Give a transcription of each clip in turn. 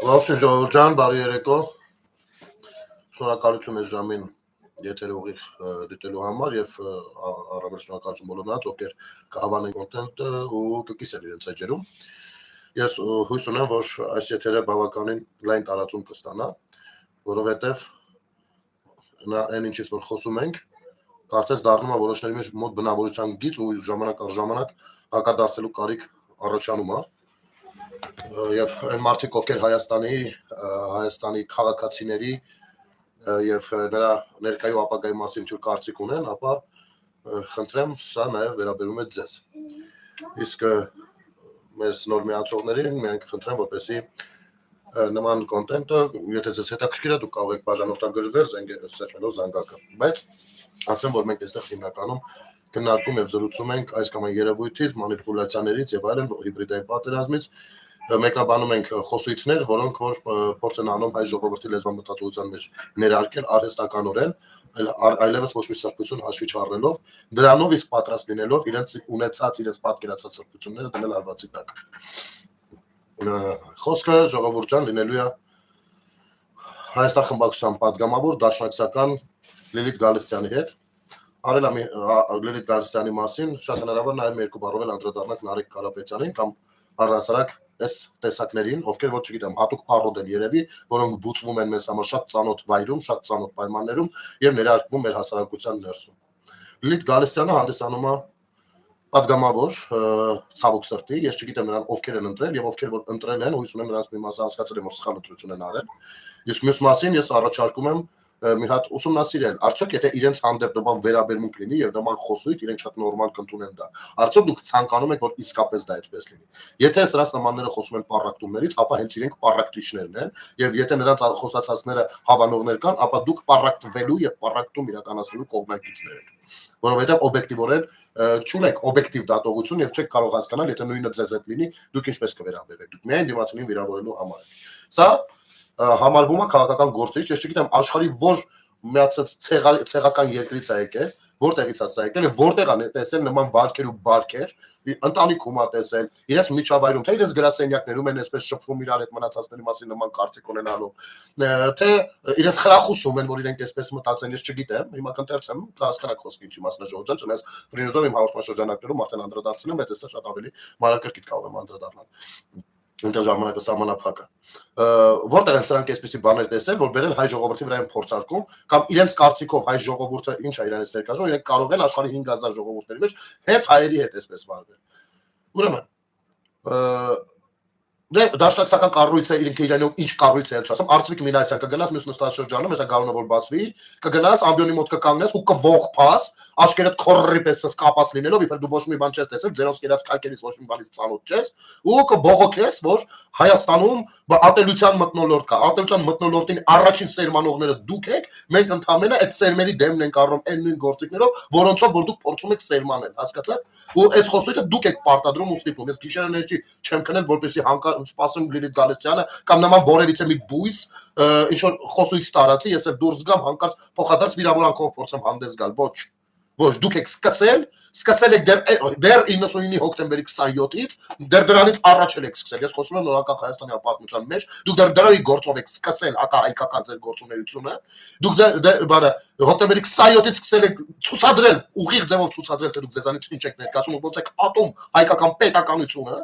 Ողջույն ժողովուրդ ջան, բարի երեկո։ Շնորհակալություն այս ժամին եթերը ուղիղ դիտելու համար եւ առավել շնորհակալություն բոլոր նրանց, ովքեր կհավանեն կոնտենտը ու կկիսեն իրենց էջերում։ Ես հույս ունեմ, որ այս եթերը բավականին լայն տարածում կստանա, որովհետեւ այն ինչից որ խոսում ենք, կարծես դառնում է որոշների մեջ մոտ բնավորության գիծ ու ժամանակ առ ժամանակ հակադարձելու կարիք առաջանում է։ Եվ այն մարդիկ, ովքեր Հայաստանի քաղաքացիների եւ նրա ներկայու ապագայի մասին թյուր կարծիք ունեն, ապա խնդրեմ, սա նաեւ վերաբերում է ձեզ։ Իսկ մեզ նոր միացողներին մենք խնդրեմ, որպեսզի նման կոնտենտը, եթե ձեզ հետաքրքիր է, դուք կարող եք բաժանորդագրվել սեղմելով զանգակը։ Բայց ասեմ, որ մենք այստեղ հիմնականում քննարկում եւ զրուցում ենք այս կամ այն երևույթից, մանիպուլյացիաներից եւ այլն, հիբրիդային պատերազմից մեկնաբանում ենք խոսույթներ, որոնք որ փորձ են անում հայ ժողովրդի լեզվական մտածողության մեջ ներարկել արհեստականորեն, այլևս ոչ մի սրբություն հաշվի չառնելով, դրանով իսկ պատրաստ լինելով իրենց ունեցած իրենց պատկերացած սրբությունները դնել արվածի տակ։ Խոսքը ժողովուրդ ջան լինելու է Հայաստան խմբակցության падգամավոր դաշնակցական Լիլիթ Գալստյանի հետ։ Արել եմ Լիլիթ Գալստյանի մասին շատ հնարավոր նաև մի երկու բառով անդրադառնանք Նարեկ Կարապետյանին կամ առհասարակ այս տեսակներին, ովքեր որ չգիտեմ, հատուկ առօդ են երևի, որոնք բուծվում են մեզ համար շատ ծանոթ վայրում, շատ ծանոթ պայմաններում եւ ներարկվում մեր հասարակության ներսում։ Լիլիթ Գալստյանը հանդիսանում է падգամավոր ցավոք սրտի, ես չգիտեմ նրան ովքեր են ընտրել եւ ովքեր որ ընտրել են, հույս ունեմ նրանց մի մասը հասկացել են, որ սխալ ընտրություն են արել։ Իսկ մյուս մասին ես առաջարկում եմ մի հատ ուսումնասիրել, արդյոք եթե իրենց հանդեպ նման վերաբերմունք լինի եւ նման խոսույթ իրենք շատ նորմալ կընդունեն դա, արդյոք դուք ցանկանում եք որ իսկապես դա այդպես լինի։ Եթե սրանց նմանները խոսում են պառակտումներից, ապա հենց իրենք պառակտիչներն են եւ եթե նրանց խոսացածները հավանողներ կան, ապա դուք պառակտվելու եւ պառակտում իրականացնելու կողմնակիցներ եք, որովհետեւ օբյեկտիվորեն չունեք օբյեկտիվ դատողություն եւ չեք կարող հասկանալ, եթե նույնը ձեզ հետ լինի, դուք ինչպես կվերաբերվեք։ Դուք միայն դիմացինին վիրավորելու համար։ Սա համարվում է քաղաքական գործիչ, ես չգիտեմ աշխարհի որ միացած ցեղական երկրից է եկել, որտեղից է սա եկել եւ որտեղ է տեսել նման վարքեր ու բարքեր, ընտանիքում է տեսել, իրենց միջավայրում, թե իրենց գրասենյակներում են այսպես շփվում իրար հետ մնացածների մասին նման կարծիք ունենալով, թե իրենց խրախուսում են, որ իրենք այսպես մտածեն, ես չգիտեմ, հիմա կընթերցեմ, կհասկանաք խոսքը ինչի մասն է ժողովուրդ, չնայած ֆրինոզով իմ հաղորդման շրջանակներում արդեն անդրադարձել եմ, բայց այստեղ շատ ավելի մանրակրկիտ կարող եմ անդրադառնալ։ Այնտեղ ժամանակը սահմանափակ է։ Որտեղ են սրանք այսպիսի բաներ տեսել, որ բերել հայ ժողովրդի վրա են փորձարկում, կամ իրենց կարծիքով հայ ժողովուրդը ինչ է իրանից ներկայացնում, իրենք կարող են աշխարհի 5000 ժողովուրդների մեջ հենց հայերի հետ այսպես վարվել։ Ուրեմն դե դաշնակցական կառույցը իրենքով ինչ կառույց է չասեմ, Արծվիկ Մինասյան կգնաս մյուս նստաշրջանում, հեսա գարունը որ բացվի, կգնաս ամբիոնի մոտ կկանգնես ու կողփաս, աչքերդ քորրի պես կապած լինելով, իբր դու ոչ մի բան չես տեսել, ձերոս կերած քայքերից ոչ մի բանից ծանոթ չես, ու կբողոքես, որ Հայաստանում ատելության մթնոլորտ կա, ատելության մթնոլորտին առաջին սերմանողները դուք եք, մենք ընդհանրապես այդ սերմերի դեմն ենք առնում այն նույն գործիքներով, որոնցով որ դուք փորձում եք սերմանել, հասկացաք։ Ու այս խոսույթը դուք եք պարտադրում ու ստիպում։ Ես գիշերը ներջի չեմ քնել, որպեսզի հանկարծ սպասեմ Լիլիթ Գալստյանը կամ նման որևիցե մի բույս ինչ որ խոսույթ տարածի, ես էլ դուրս գամ հանկարծ փոխադարձ վիրավորանքով փորձեմ հանդես գալ։ Ոչ, դուք եք սկսել եք դեռ 99-ի հոկտեմբերի 27-ից, դեռ դրանից առաջ եք սկսել։ Ես խոսում եմ նորական Հայաստանի պատմության մեջ, դուք դեռ դրայի գործով եք սկսել հակահայկական ձեր գործունեությունը։ Դուք հոկտեմբերի 27-ից սկսել եք ցուցադրել, ուղիղ ձևով ցուցադրել, թե դուք ձեզանից ինչ եք ներկայացնում, ոնց եք ատում հայկական պետականությունը,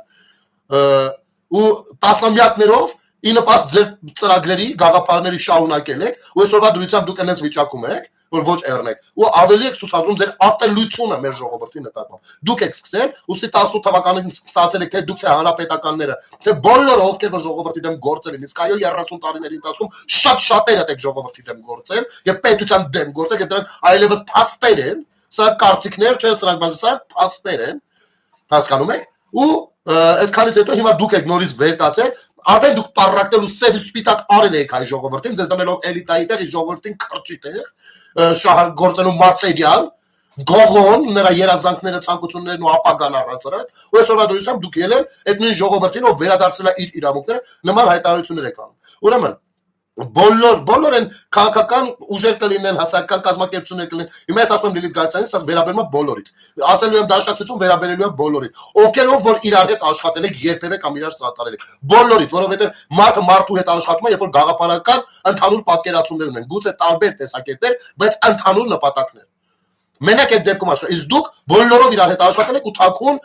ու տասնամյակներով ի նպաստ ձեր ծրագրերի, գաղափարների շարունակել եք, ու այսօրվա դրությամբ դուք այնպես վիճակում եք, որ ոչ էռնեք, ու ավելի եք ցուցադրում ձեր ատելությունը մեր ժողովրդի նկատմամբ։ Դուք եք սկսել, ուստի 18 թվականին ստացել եք թե դուք թե հանրապետականները, թե բոլորը ովքեր որ ժողովրդի դեմ գործել են, իսկ այո 30 տարիների ընթացքում շատերը եք ժողովրդի դեմ գործել եւ պետության դեմ գործել եւ դրանք այլևս փաստեր են, սրանք կարծիքներ չեն, սրանք փաստեր են, հասկանում եք։ Ու այսքանից հետո հիմա դուք եք նորից վերտացել, արդեն դուք պառակտել ու սև սպիտակ արել եք հայ ժողովրդին, ձեզ դնելով էլիտայի տեղ, ժողովրդին քրճի տեղ, շահար գործելու մատերիալ, գողոն, նրա երազանքները, ցանկություններն ու ապագան առհասարակ, ու այսօրվա դրությամբ դուք ելել այդ նույն ժողովրդին, ով վերադարձել է իր իրավունքները, նման հայտարարություններ եք անում։ Ուրեմն բոլոր են քաղաքական ուժեր կլինեն, հասարակական կազմակերպություններ կլինեն։ Հիմա ես ասում եմ Լիլիթ Գալստյանին, ասած վերաբերում է բոլորիդ։ Ասելու եմ դաշնակցություն վերաբերելու է բոլորիդ։ Ովքեր որ իրար հետ աշխատել եք երբևէ կամ իրար սատարել եք։ Բոլորիդ, որովհետև մարդը մարդու հետ աշխատում է, երբ որ գաղափարական ընդհանուր պատկերացումներ ունեն, գուցե տարբեր տեսակետներ, բայց ընդհանուր նպատակներ։ Մենակ այդ դեպքում աշխատել, իսկ դուք բոլորով իրար հետ աշխատել եք ու թաքուն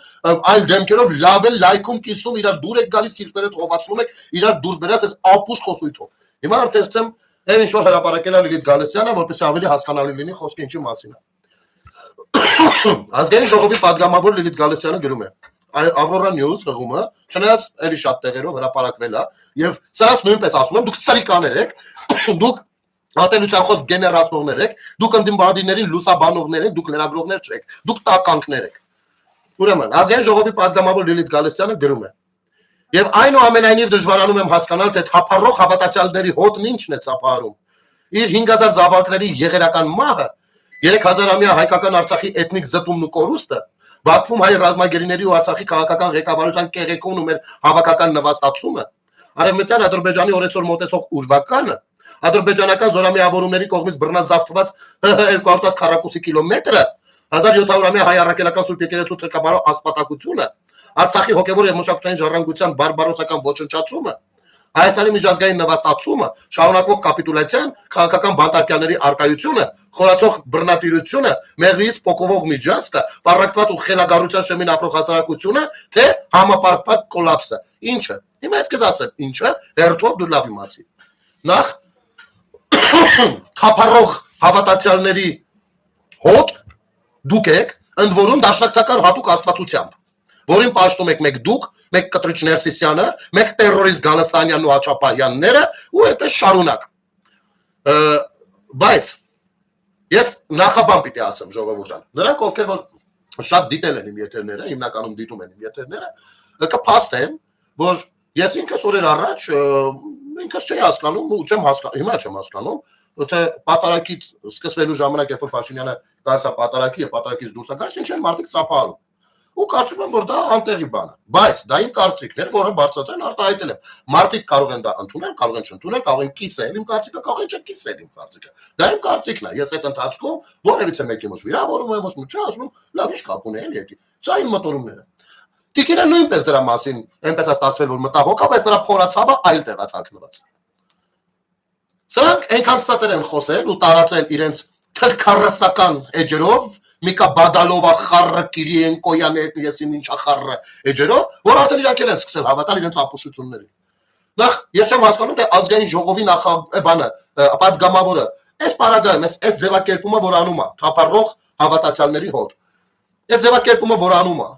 այլ դեմքերով լավ էլ լայքում կիսում, իրար դուր եք գալիս, քիլտերդ հողացնում եք, իրար դուրս բերած այս ապուշ խոսույթով։ Հիմա ընթերցեմ այն ինչ որ հրապարակել է Լիլիթ Գալստյանը, որպեսզի ավելի հասկանալի լինի խոսքը ինչի մասին է։ Ազգային ժողովի падգամավոր Լիլիթ Գալստյանը գրում է. Aurora News հղումը, չնայած էլի շատ տեղերով հրապարակվել է, եւ սրանց նույնպես ասում եմ, դուք սրիկաներ եք, դուք ատելության խոսք գեներացնողներ եք, դուք ընդդիմադիրներին լուսաբանողներ եք, դուք լրագրողներ չեք, դուք տականքներ եք։ Ուրեմն, ազգային ժողովի падգամավոր Լիլիթ Գալստյանը գրում է. Եվ այնուամենայնիվ դժվարանում եմ հասկանալ, թե թափառող հավատացյալների հոտն ինչն է ծափահարում։ Իր 5000 զավակների եղերական մահը, 3000-ամյա հայկական Արցախի էթնիկ զտումն ու կորուստը, Բաքվում հայ ռազմագերիների ու Արցախի քաղաքական ղեկավարության կեղեքումն ու մեր հավաքական նվաստացումը, Արևմտյան Ադրբեջանի օրեցօր մոտեցող ուրվականը, ադրբեջանական զորամիավորումների կողմից բռնազավթված 200 քառակուսի կիլոմետրը, 1700-ամյա հայ առաքելական Սուրբ եկեղեցու թրքաբարո ասպատակությունը, Արցախի հոգևոր եւ մշակութային ժառանգության բարբարոսական ոչնչացումը, Հայաստանի միջազգային նվաստացումը, շարունակվող կապիտուլյացիան, քաղաքական բանտարկյալների արկայությունը, խորացող բռնատիրությունը, մեղրիից փոկվող միջանցքը, պարակտված ու խելագարության շեմին ապրող հասարակությունը, թե համապարփակ կոլապսը։ Ինչը։ Հիմա ես քեզ ասեմ, ինչը, հերթով դու լավ իմացի։ Նախ թափառող հավատացյալների հոտ դուք եք, ընդ որում դաշնակցական հատուկ աստվածությամբ, որին պաշտում եք մեկ դուք, մեկ Կտրիչ Ներսիսյանը, մեկ տերորիստ Գալստանյանն ու Աչապահյանները ու այդպես շարունակ։ Բայց ես նախաբան պիտի ասեմ ժողովուրդ ջան։ Նրանք ովքեր որ շատ դիտել են իմ եթերները, հիմնականում դիտում են իմ եթերները, կփաստեն, որ ես ինքս օրեր առաջ ինքս չէի հասկանում ու չեմ հասկանում, հիմա չեմ հասկանում, թե պատարակից սկսվելու ժամանակ երբ որ Փաշինյանը գալիս է պատարակի եւ պատարակից դուրս է գալիս, ինչ են մարդիկ ծափահարում։ Ու կարծում եմ, որ դա անտեղի բան է, բայց դա իմ կարծիքն էր, որը բարձրացան արտահայտել եմ։ Մարդիկ կարող են դա ընդունել, կարող են չընդունել, կարող են կիսել իմ կարծիքը, կարող են չկիսել իմ կարծիքը։ Դա իմ կարծիքն է։ Ես այդ ընթացքում որևիցե մեկի ոչ վիրավորում եմ, ոչ մի ասում, լավ ինչ կապ ունի էլի եկի։ Սա իմ մտորումները։ Տիկինը նույնպես դրա մասին այնպես է ստացվել, որ մտավ հոգա, բայց նրա փորացավը այլ տեղ է թաքնված։ Սրանք այնքան ստեր են խոսել ու տարածել իրենց թրքարասական էջերով Միկա Բադալովա խառը Կիրիենկոյանը եսին ինչա խառը էջերով, որ արդեն իրանք են սկսել հավատալ իրենց ապուշություններին։ Նախ ես չեմ հասկանում, թե ազգային ժողովի բանը, падգամավորը, այս պարագայում, այս ձևակերպումը որ անում է, թափառող հավատացյալների հոտ։ Այս ձևակերպումը որ անում է,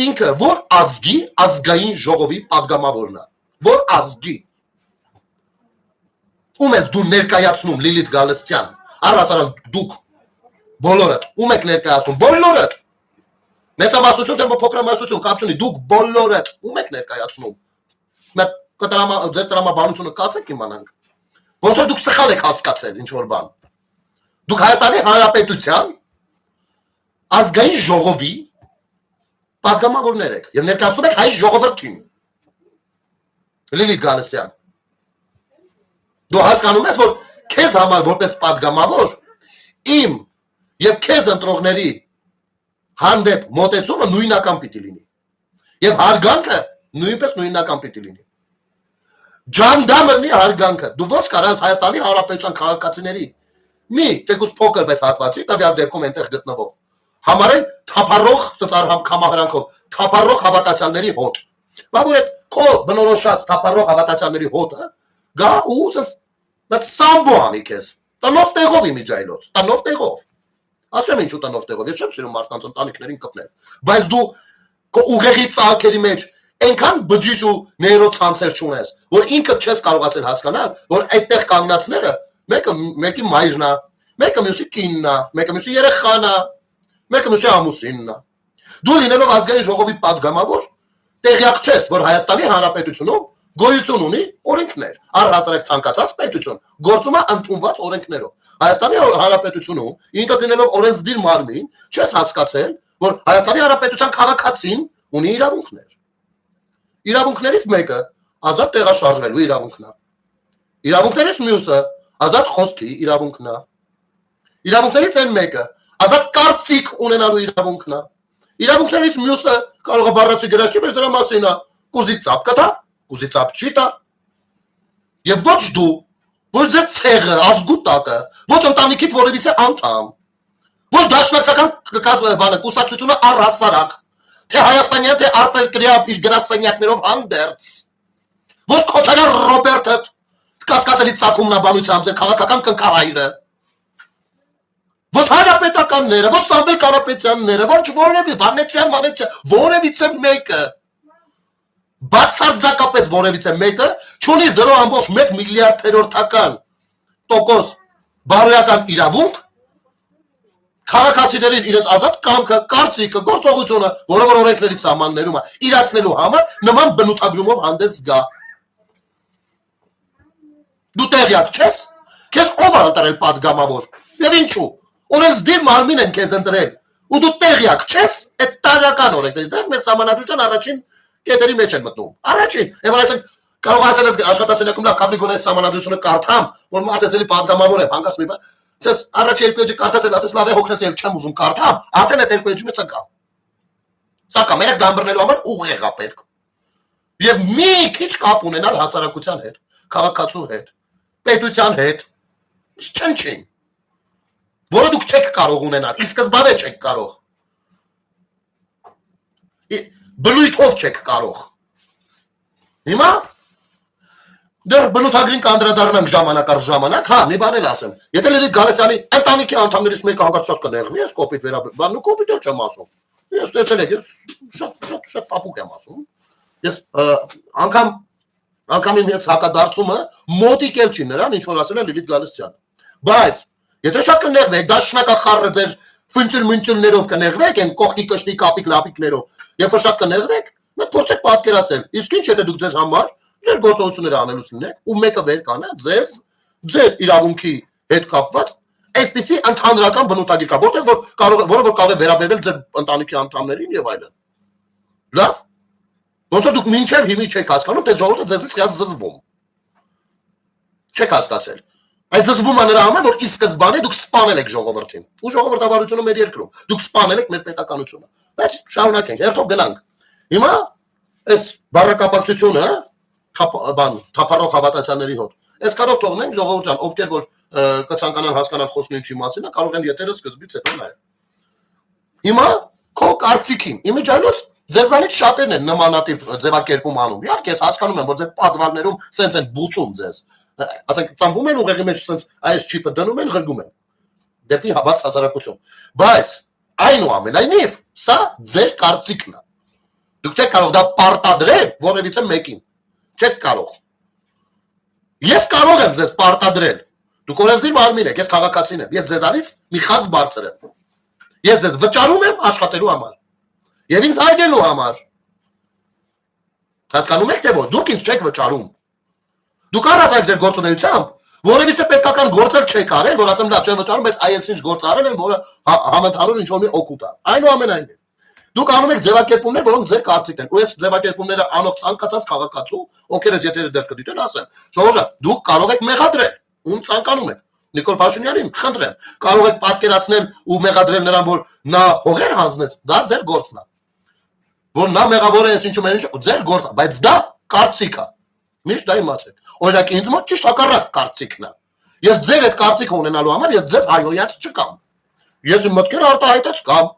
ինքը որ ազգի ազգային ժողովի падգամավորն է, որ ազգի։ Ում ես դու ներկայացնում Լիլիթ Գալստյան, առհասարակ դուք բոլորդ, ում եք ներկայացնում, բոլորդ, մեծամասնություն թե փոքրամասնություն, կապ չունի, դուք բոլորդ, ում եք ներկայացնում, ձեր տրամաբանությունը կասեք իմանանք, ոնց որ դուք սխալ եք հասկացել ինչ-որ բան, դուք Հայաստանի Հանրապետության ազգային ժողովի падգամավորներ եք և ներկայացնում եք հայ ժողովրդին, Լիլիթ Գալստյան, դու հասկանում ես, որ քեզ համար որպես падգամավոր, իմ և քեզ ընտրողների հանդեպ մոտեցումը նույնական պիտի լինի։ Եվ հարգանքը նույնպես նույնական պիտի լինի։ Ջանդամրնի հարգանքը, դու ոնց կարաս Հայաստանի Հանրապետության քաղաքացիների մի թեկուզ փոքր բայց հատվածի, տվյալ դեպքում այնտեղ գտնվող, համարել թափառող կամահրանքով, թափառող հավատացյալների հոտ։ Բա որ այդ քո բնորոշած թափառող հավատացյալների հոտը գա ու սամբո անի քեզ, տնով տեղով իմիջայլոց, տնով տեղով։ Ասեմ ինչու տնով տեղով, ես չեմ սիրում մարդկանց ընտանիքներին կպնել, բայց դու ուղեղի ծաղկերի մեջ այնքան բջիջ ու նեյրոցանցեր չունես, որ ինքդ չես կարողացել հասկանալ, որ այդտեղ կանգնածները մեկը մեկի մայրն է, մեկը մյուսի կինն է, մեկը մյուսի երեխան է, մեկը մյուսի ամուսինն է։ Դու լինելով ազգային ժողովի падգամավոր, տեղյակ չես, որ Հայաստանի Հանրապետությունում գոյություն ունի օրենքներ, առհասարակ ցանկացած պետություն գործում է ընդունված օրենքներով։ Հայաստանի Հանրապետությունում ինքդ լինելով օրենսդիր մարմին, չես հասկացել, որ Հայաստանի Հանրապետության քաղաքացին ունի իրավունքներ։ Իրավունքներից մեկը ազատ տեղաշարժվելու իրավունքն է։ Իրավունքներից մյուսը ազատ խոսքի իրավունքն է։ Իրավունքներից այն մեկը ազատ կարծիք ունենալու իրավունքն է։ Իրավունքներից մյուսը կարող է բառացի գրած չի, բայց դրա մասին է կուզի ծափ կտա, կուզի ծափ չի տա։ Եվ ոչ դու, ոչ ձեր ցեղը, ազգուտակը, ոչ ընտանիքիդ որևիցե անդամ, ոչ դաշնակցական բանը կուսակցությունը առհասարակ, թե հայաստանյան, թե արտերկրյա իր գրասենյակներով հանդերձ, ոչ Քոչարյան Ռոբերտը կասկածելի ծագումնաբանությամբ ձեր քաղաքական կնքահայրը, ոչ հայրապետականները, ոչ Սամվել Կարապետյանները, ոչ որևիցե մեկը, բացարձակապես որևիցե մեկը չունի 0.1 միլիարդերորդական տոկոս բարոյական իրավունք քաղաքացիներին իրենց ազատ կամքը, կարծիքը, գործողությունը, որը որ օրենքների սահմաններում է, իրացնելու համար նման բնութագրումով հանդես գա։ Դու տեղյակ չես, քեզ ով է ընտրել պատգամավոր, եւ ինչու, օրենսդիր մարմին են քեզ ընտրել, ու դու տեղյակ չես, այդ տարական օրենքներից, դրանք մեր սահմանադրության առաջին կետերի մեջ են մտնում։ Առաջին, եւ այսինքն կարող ասել ես աշխատասենյակում լավ կապլի գոնե սահմանադրությունը կարդամ, որ մատեսելի պատգամավոր եմ, հանգած մի բան, ասես առաջ երկու էջը կարդացել, ասես լավ է հոգնեցել, չեմ ուզում կարդամ, արդեն այդ երկու էջը ցկա։ Սակայն մենակ դամբռնելու համար ուղեղ է պետք։ Եվ մի քիչ կապ ունենալ հասարակության հետ, քաղաքացու հետ, պետության հետ, չնչին, որը դուք չեք կարող ունենալ, ի սկզբանե չեք կարող։ Բնույթով չեք կարող։ Հիմա դեռ բնութագրին կանդրադառնանք ժամանակ առ ժամանակ, հա, մի բան էլ ասեմ։ Եթե Լիլիթ Գալստյանի ընտանիքի անդամներից մեկը հանկարծ շատ կներվի, ես կոպիտ վերաբերվում, ու կոպիտ էլ չեմ ասում։ Ես տեսել եք, ես շատ տապուկ եմ ասում։ Ես անգամին ես հակադարձումը մոտիկ էլ չի նրան, ինչ որ ասել է Լիլիթ Գալստյանը։ Բայց եթե շատ կներվեք, դաշնակախառը ձեր ֆունկցիոներով կներվեք, այն կողքի կշտի կապիկ լապիկներով, երբ որ շատ կներվեք, մենք փորձեք պատկերացնել, իսկ ինչ եթե դուք ձեզ համար ձեր գործողությունները անելուց լինեք, ու մեկը վեր կանա ձեր իրավունքի հետ կապված այսպիսի ընդհանրական բնութագիր կա, որը որ կարող է վերաբերվել ձեր ընտանիքի անդամներին եւ այլն։ Լավ։ Ոնց որ դուք մինչև հիմի չեք հասկանում, թե ժողովուրդը ձեզնից հիաց զզվում։ Չեք հասկացել։ Այս զզվում է նրա համար, որ ի սկզբանե դուք սպանել եք ժողովրդին։ Ու ժողովրդավարությունը մեր երկրում։ Դուք սպանել եք մեր պետականությունը։ Բայց շարունակենք, երթով գնանք։ Հիմա այս բառակապակցությունը, թափառող հավատացյալների հոտ։ Այս կարող թողնենք ժողովուրդ ջան, ովքեր որ կցանկանան հասկանալ խոսքն ինչի մասին է, կարող են ետերը սկզբից հետո նայել։ Հիմա քո կարծիքին, իմիջիայլոց ձեզանից շատերն են նմանատիպ ձևակերպում անում։ Իհարկե, ես հասկանում եմ, որ ձեր պատվալներում սենց են բուծում ձեզ։ Ասենք ծամբում են ուղեղի մեջ սենց այս չիպը դնում են, ղրգում են։ Դեպի հավաց հասարակություն։ Բայց այնուամենայնիվ, սա ձեր կարծիքն է։ Դուք չեք կարող դա պարտադրել որևիցե մեկին։ Չեք կարող։ Ես կարող եմ ձեզ պարտադրել։ Դուք օրենսդիր մարմին եք, ես քաղաքացին եմ, ես ձեզանից մի խազ բարձր եմ։ Ես ձեզ վճարում եմ աշխատելու համար։ Եվ ինձ հարգելու համար։ Հասկանում եք թե որ դուք ինձ չեք վճարում։ Դուք առանց ձեր գործունեությամբ որևիցե պետքական գործեր չեք արել, որ ասեմ լավ չեմ վճարում, բայց այս ինչ գործ արել են, որը համընդհանուր ինչ որ մի օգուտ է։ Այնուամենայնիվ դուք անում եք ձևակերպումներ, որոնք ձեր կարծիքն են։ Ու այս ձևակերպումները անող ցանկացած քաղաքացու, ովքեր ես եթե դեռ կդիտեն, ասեմ, ժողովուրդ, դուք կարող եք մեղադրել, ում ցանկանում եք։ Նիկոլ Փաշինյանին խնդրեմ, կարող եք պատկերացնել ու մեղադրել նրան, որ նա հողեր հանձնեց, դա ձեր գործն է։ Որ նա մեղավոր է, այս ինչու մեն ինչ, ձեր գործն է, բայց դա կարծիք է։ Միշտ դա իմացեք։ Օրինակ ինձ մոտ ճիշտ հակառակ կարծիքն է։ Եվ ձեր այդ կարծիքը ունենալու համար ես ձեզ հայոյած չկամ։ Ես իմ մտքերը արտահայտած կամ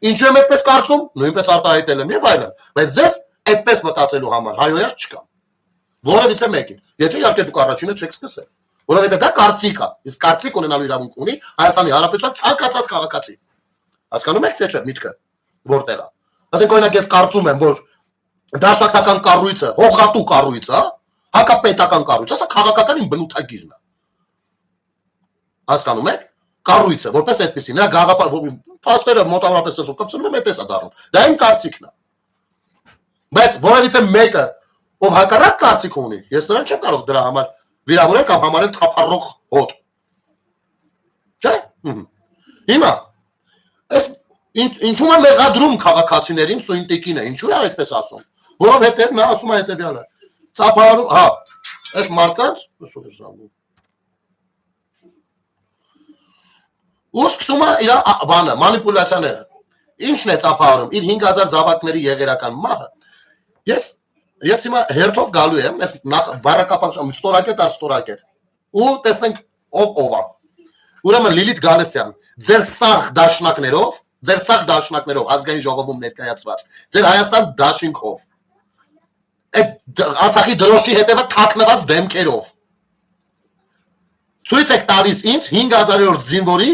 ինչու եմ այդպես կարծում, նույնպես արտահայտել եմ եւ այլն, բայց ձեզ այդպես մտածելու համար հայոյած չկամ։ Որևիցե մեկին։ Եթե իհարկե դուք առաջինը չեք սկսել, որովհետեւ դա կարծիք է։ Իսկ կարծիք ունենալու իրավունք ունի Հայաստանի Հանրապետության ցանկացած քաղաքացի։ Հասկանում եք թե չէ միտքը որտեղ է։ Ասենք օրինակ ես կարծում եմ, որ դաշնակցական կառույցը, հողատու կառույցը, հակապետական կառույցը, սա քաղաքական իմ բնութագիրն է։ Հասկանում եք։ Կառույցը, որպես այդպեսի, նրա գաղափար, փաստերը մոտավորապես կապցնում եմ, այդպես է դառնում։ Դա իմ կարծիքն է։ Բայց որևիցե մեկը, ով հակառակ կարծիք ունի, ես նրան չեմ կարող դրա համար վիրավորել կամ համարել թափառող հոտ։ Չէ՞։ Հիմա այս ինչու է մեղադրում քաղաքացիներին Սույնտիկին է, ինչու է այդպես ասում։ Որովհետև նա ասում է հետևյալը։ Ծափարանում, հա, Այս մարդկանց ուսում էր զանգում։ Ու սկսում է իր բանը, մանիպուլյացիաները։ Ինչն է ծափահարում, իր 5000 զավակների եղերական մահը։ Ես հիմա հերթով գալու եմ, ես նախ բառակապակցությամբ ստորակետ։ Ու տեսնենք ով է։ Ուրեմն Լիլիթ Գալստյան, ձեր սաղ դաշնակներով ազգային ժողովում ներկայացված, ձեր Հայաստան դաշինքով, այդ Արցախի դրոշի հետևը թաքնված դեմքերով։ Ցույց եք տալիս ինձ 5000-րդ զինվորի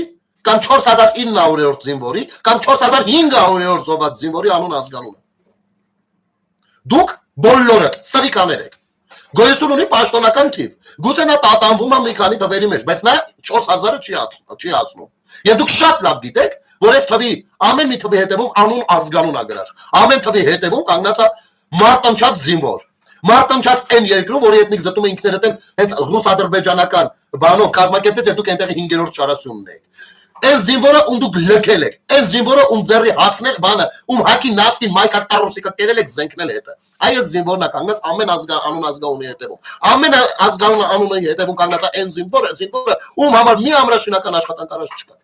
կամ 4900-րդ զինվորի կամ 4500-րդ զոհված զինվորի անուն ազգանունը։ Դուք բոլորդ սրիկաներ եք։ Գոյություն ունի պաշտոնական թիվ։ Գուցե նա տատանվում է մի քանի թվերի մեջ, բայց նա 4000-ը չի ասնում։ Եվ դուք շատ լավ գիտեք, որ այս թվի ամեն մի թվի հետևում անուն ազգանուն է գրած։ Ամեն թվի հետևում կանգնած է մարտնչած զինվոր։ Մարտնչած այն երկրում, որի էթնիկ զտումը ինքներդ են հենց ռուս-ադրբեջանական բանով կազմակերպեց, եւ դուք այնտեղ 5-րդ չարասյունն եք։ Այս զինվորը ում դուք լքել եք, այս զինվորը ում ձեռի հացնել բանը, ում հակի նասկին մայքա տարուսիկը կերել եք զենքնել հետը։ Այս զինվորն է կանգնած ամեն անուն ազգանունի հետևում։ Ամեն ազգանուն անունի հետևում կանգնած է այն զինվորը, ում համար մի ամրաշինական աշխատանք արած չկա։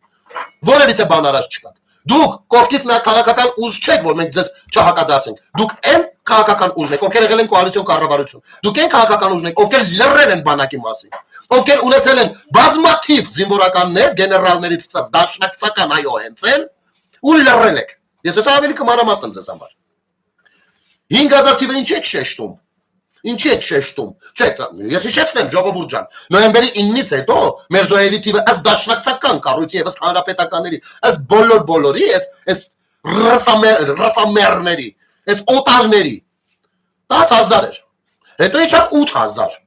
Որևիցե բան արած չկա։ Դուք կողքից մի քաղաքական ուժ չեք, որ մենք ձեզ չհակադարձենք։ Դուք այն քաղաքական ուժն եք, ովքեր եղել են կոալիցիոն կառավարություն։ Դուք այն քաղաքական ուժն եք, ովքեր լռել են բանակի մասին, ովքեր ունեցել են բազմաթիվ զինվորականներ, գեներալներից ցած դաշնակցական այո հենց են, ու լռել եք։ Ես ուսա ավելի կմանրամասն եմ ձեզ համար։ 5000 թիվը ինչ եք շեշտում։ Ինչի եք շեշտում։ Չէ, ես հիշեցնեմ ժողովուրդ ջան, նոյեմբերի 9-ից հետո մեր զոհերի թիվը ըստ դաշնակցական կառույցի եւ ըստ հանրապետականների, ըստ բոլորի, այս ռասամերների, այս օտարների 10000 էր։ Հետո իջավ 8000։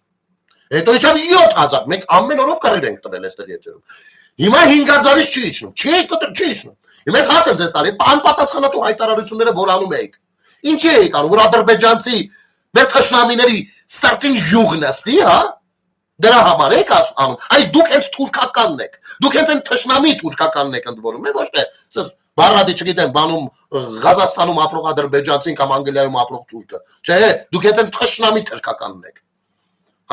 Հետո իջավ 7000։ Մենք ամեն օրով կռիվ ենք տվել այստեղ եթերում։ Հիմա 5000-ից չի իջնում։ Չի իջնում։ Հիմա ես հարց եմ ձեզ տալի, անպատասխանատու հայտարարությունները որ անում եք։ Ինչի եք անում, որ ադրբեջանցի մեր թշնամիների սրտին յուղն ասի, հա? Դրա համար եք անում։ Այ դուք հենց թուրքականն եք։ Դուք հենց այն թշնամի թուրքականն եք ընդ որում, ոչ թե բարադի չգիտեմ, բանում Ղազախստանում ապրող ադրբեջանցին կամ Անգլիայում ապրող թուրքը։ Չէ, դուք հենց այն թշնամի թուրքականն եք։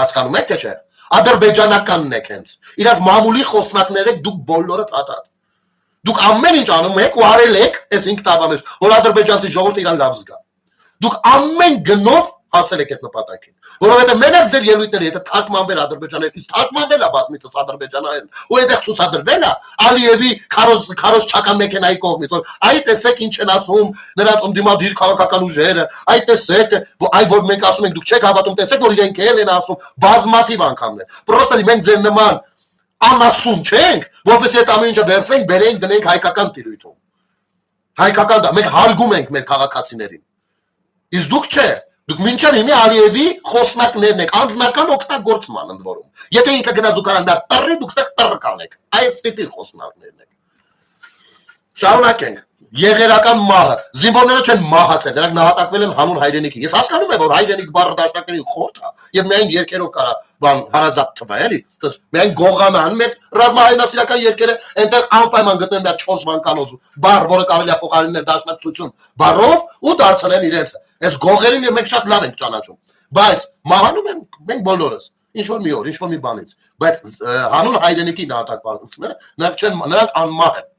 Հասկանում եք թե չէ։ Ադրբեջանականն եք հենց։ Իրաց մամուլի խոսնակներ եք դուք բոլորդ հատատ։ Դուք ամեն ինչ անում եք ու արել եք այս 5 տարվա մեջ, որ ադրբեջանցի ժողովուրդը իրան լավ զգա։ Դուք ամեն գնով հասել եք այդ նպատակին, որովհետև մենակ ձեր ելույթները, եթե թարգմանվել ադրբեջաներեն, իսկ թարգմանվել է բազմիցս ադրբեջաներեն, ու այդտեղ ցուցադրվել է Ալիևի քարոզչական մեքենայի կողմից, որ այ տեսեք ինչ են ասում նրանց ընդդիմադիր քաղաքական ուժերը, այ տեսեք, այ որ մենք ասում ենք դուք չեք հավատում, տեսեք որ իրենք էլ են ասում բազմաթիվ անգամներ։ Պրոստը մենք ձեր նման անասուն չենք, որպես այդ ամեն ինչը վերցնենք, բերենք, դնենք հայկական տիրույթում։ Հայկական դա, մենք հարգում ենք մեր քաղաքացիներին։ Իսկ դուք չէ, դուք մինչև հիմա Ալիևի խոսնակներն եք, անձնական օգտագործման ընդ որում։ Եթե ինքը գնա զուգարան նա տռի, դուք ստեղ տռ կանեք։ Այս տիպի խոսնակներն եք։ Շարունակենք։ Եղերական մահը, զինվորները չեն մահացել, նրանք նահատակվել են հանուն հայրենիքի։ Ես հասկանում եմ, որ հայրենիք բառը դաշնակներին խորթ է, եւ միայն երկերով կարա բան հարազատ թվա, էլի։ Միայն գողանան մեր ռազմահայրենասիրական երկերը, այնտեղ անպայման գտնեն մի 4 վանկանոց բառ, որը կարելի է փոխարինել դաշնակցություն բառով ու դարձնել իրենց։ Այս գողերին մենք շատ լավ ենք ճանաչում, բայց մահանում են մենք բոլորս, ինչ որ մի օր, ինչ որ մի բանից, բայց հանուն հայրենիքի նահատակվածները նրանք անմահ են։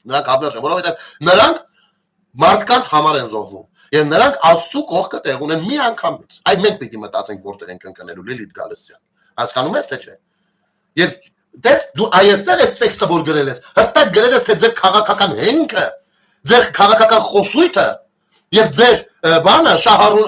Նրանք հավերժ են, որովհետև նրանք մարդկանց համար են զոհվում եւ նրանք Աստծո կողքը տեղ ունեն մի անգամից։ Այ մենք պիտի մտածենք որտեղ ենք ընկնելու Լիլիթ Գալստյան։ Հասկանում ես թե չէ։ Եվ դες դու այստեղ ես տեքստը որ գրել ես, հստակ գրել ես թե ձեր քաղաքական հենքը, ձեր քաղաքական խոսույթը եւ ձեր բանը շահառու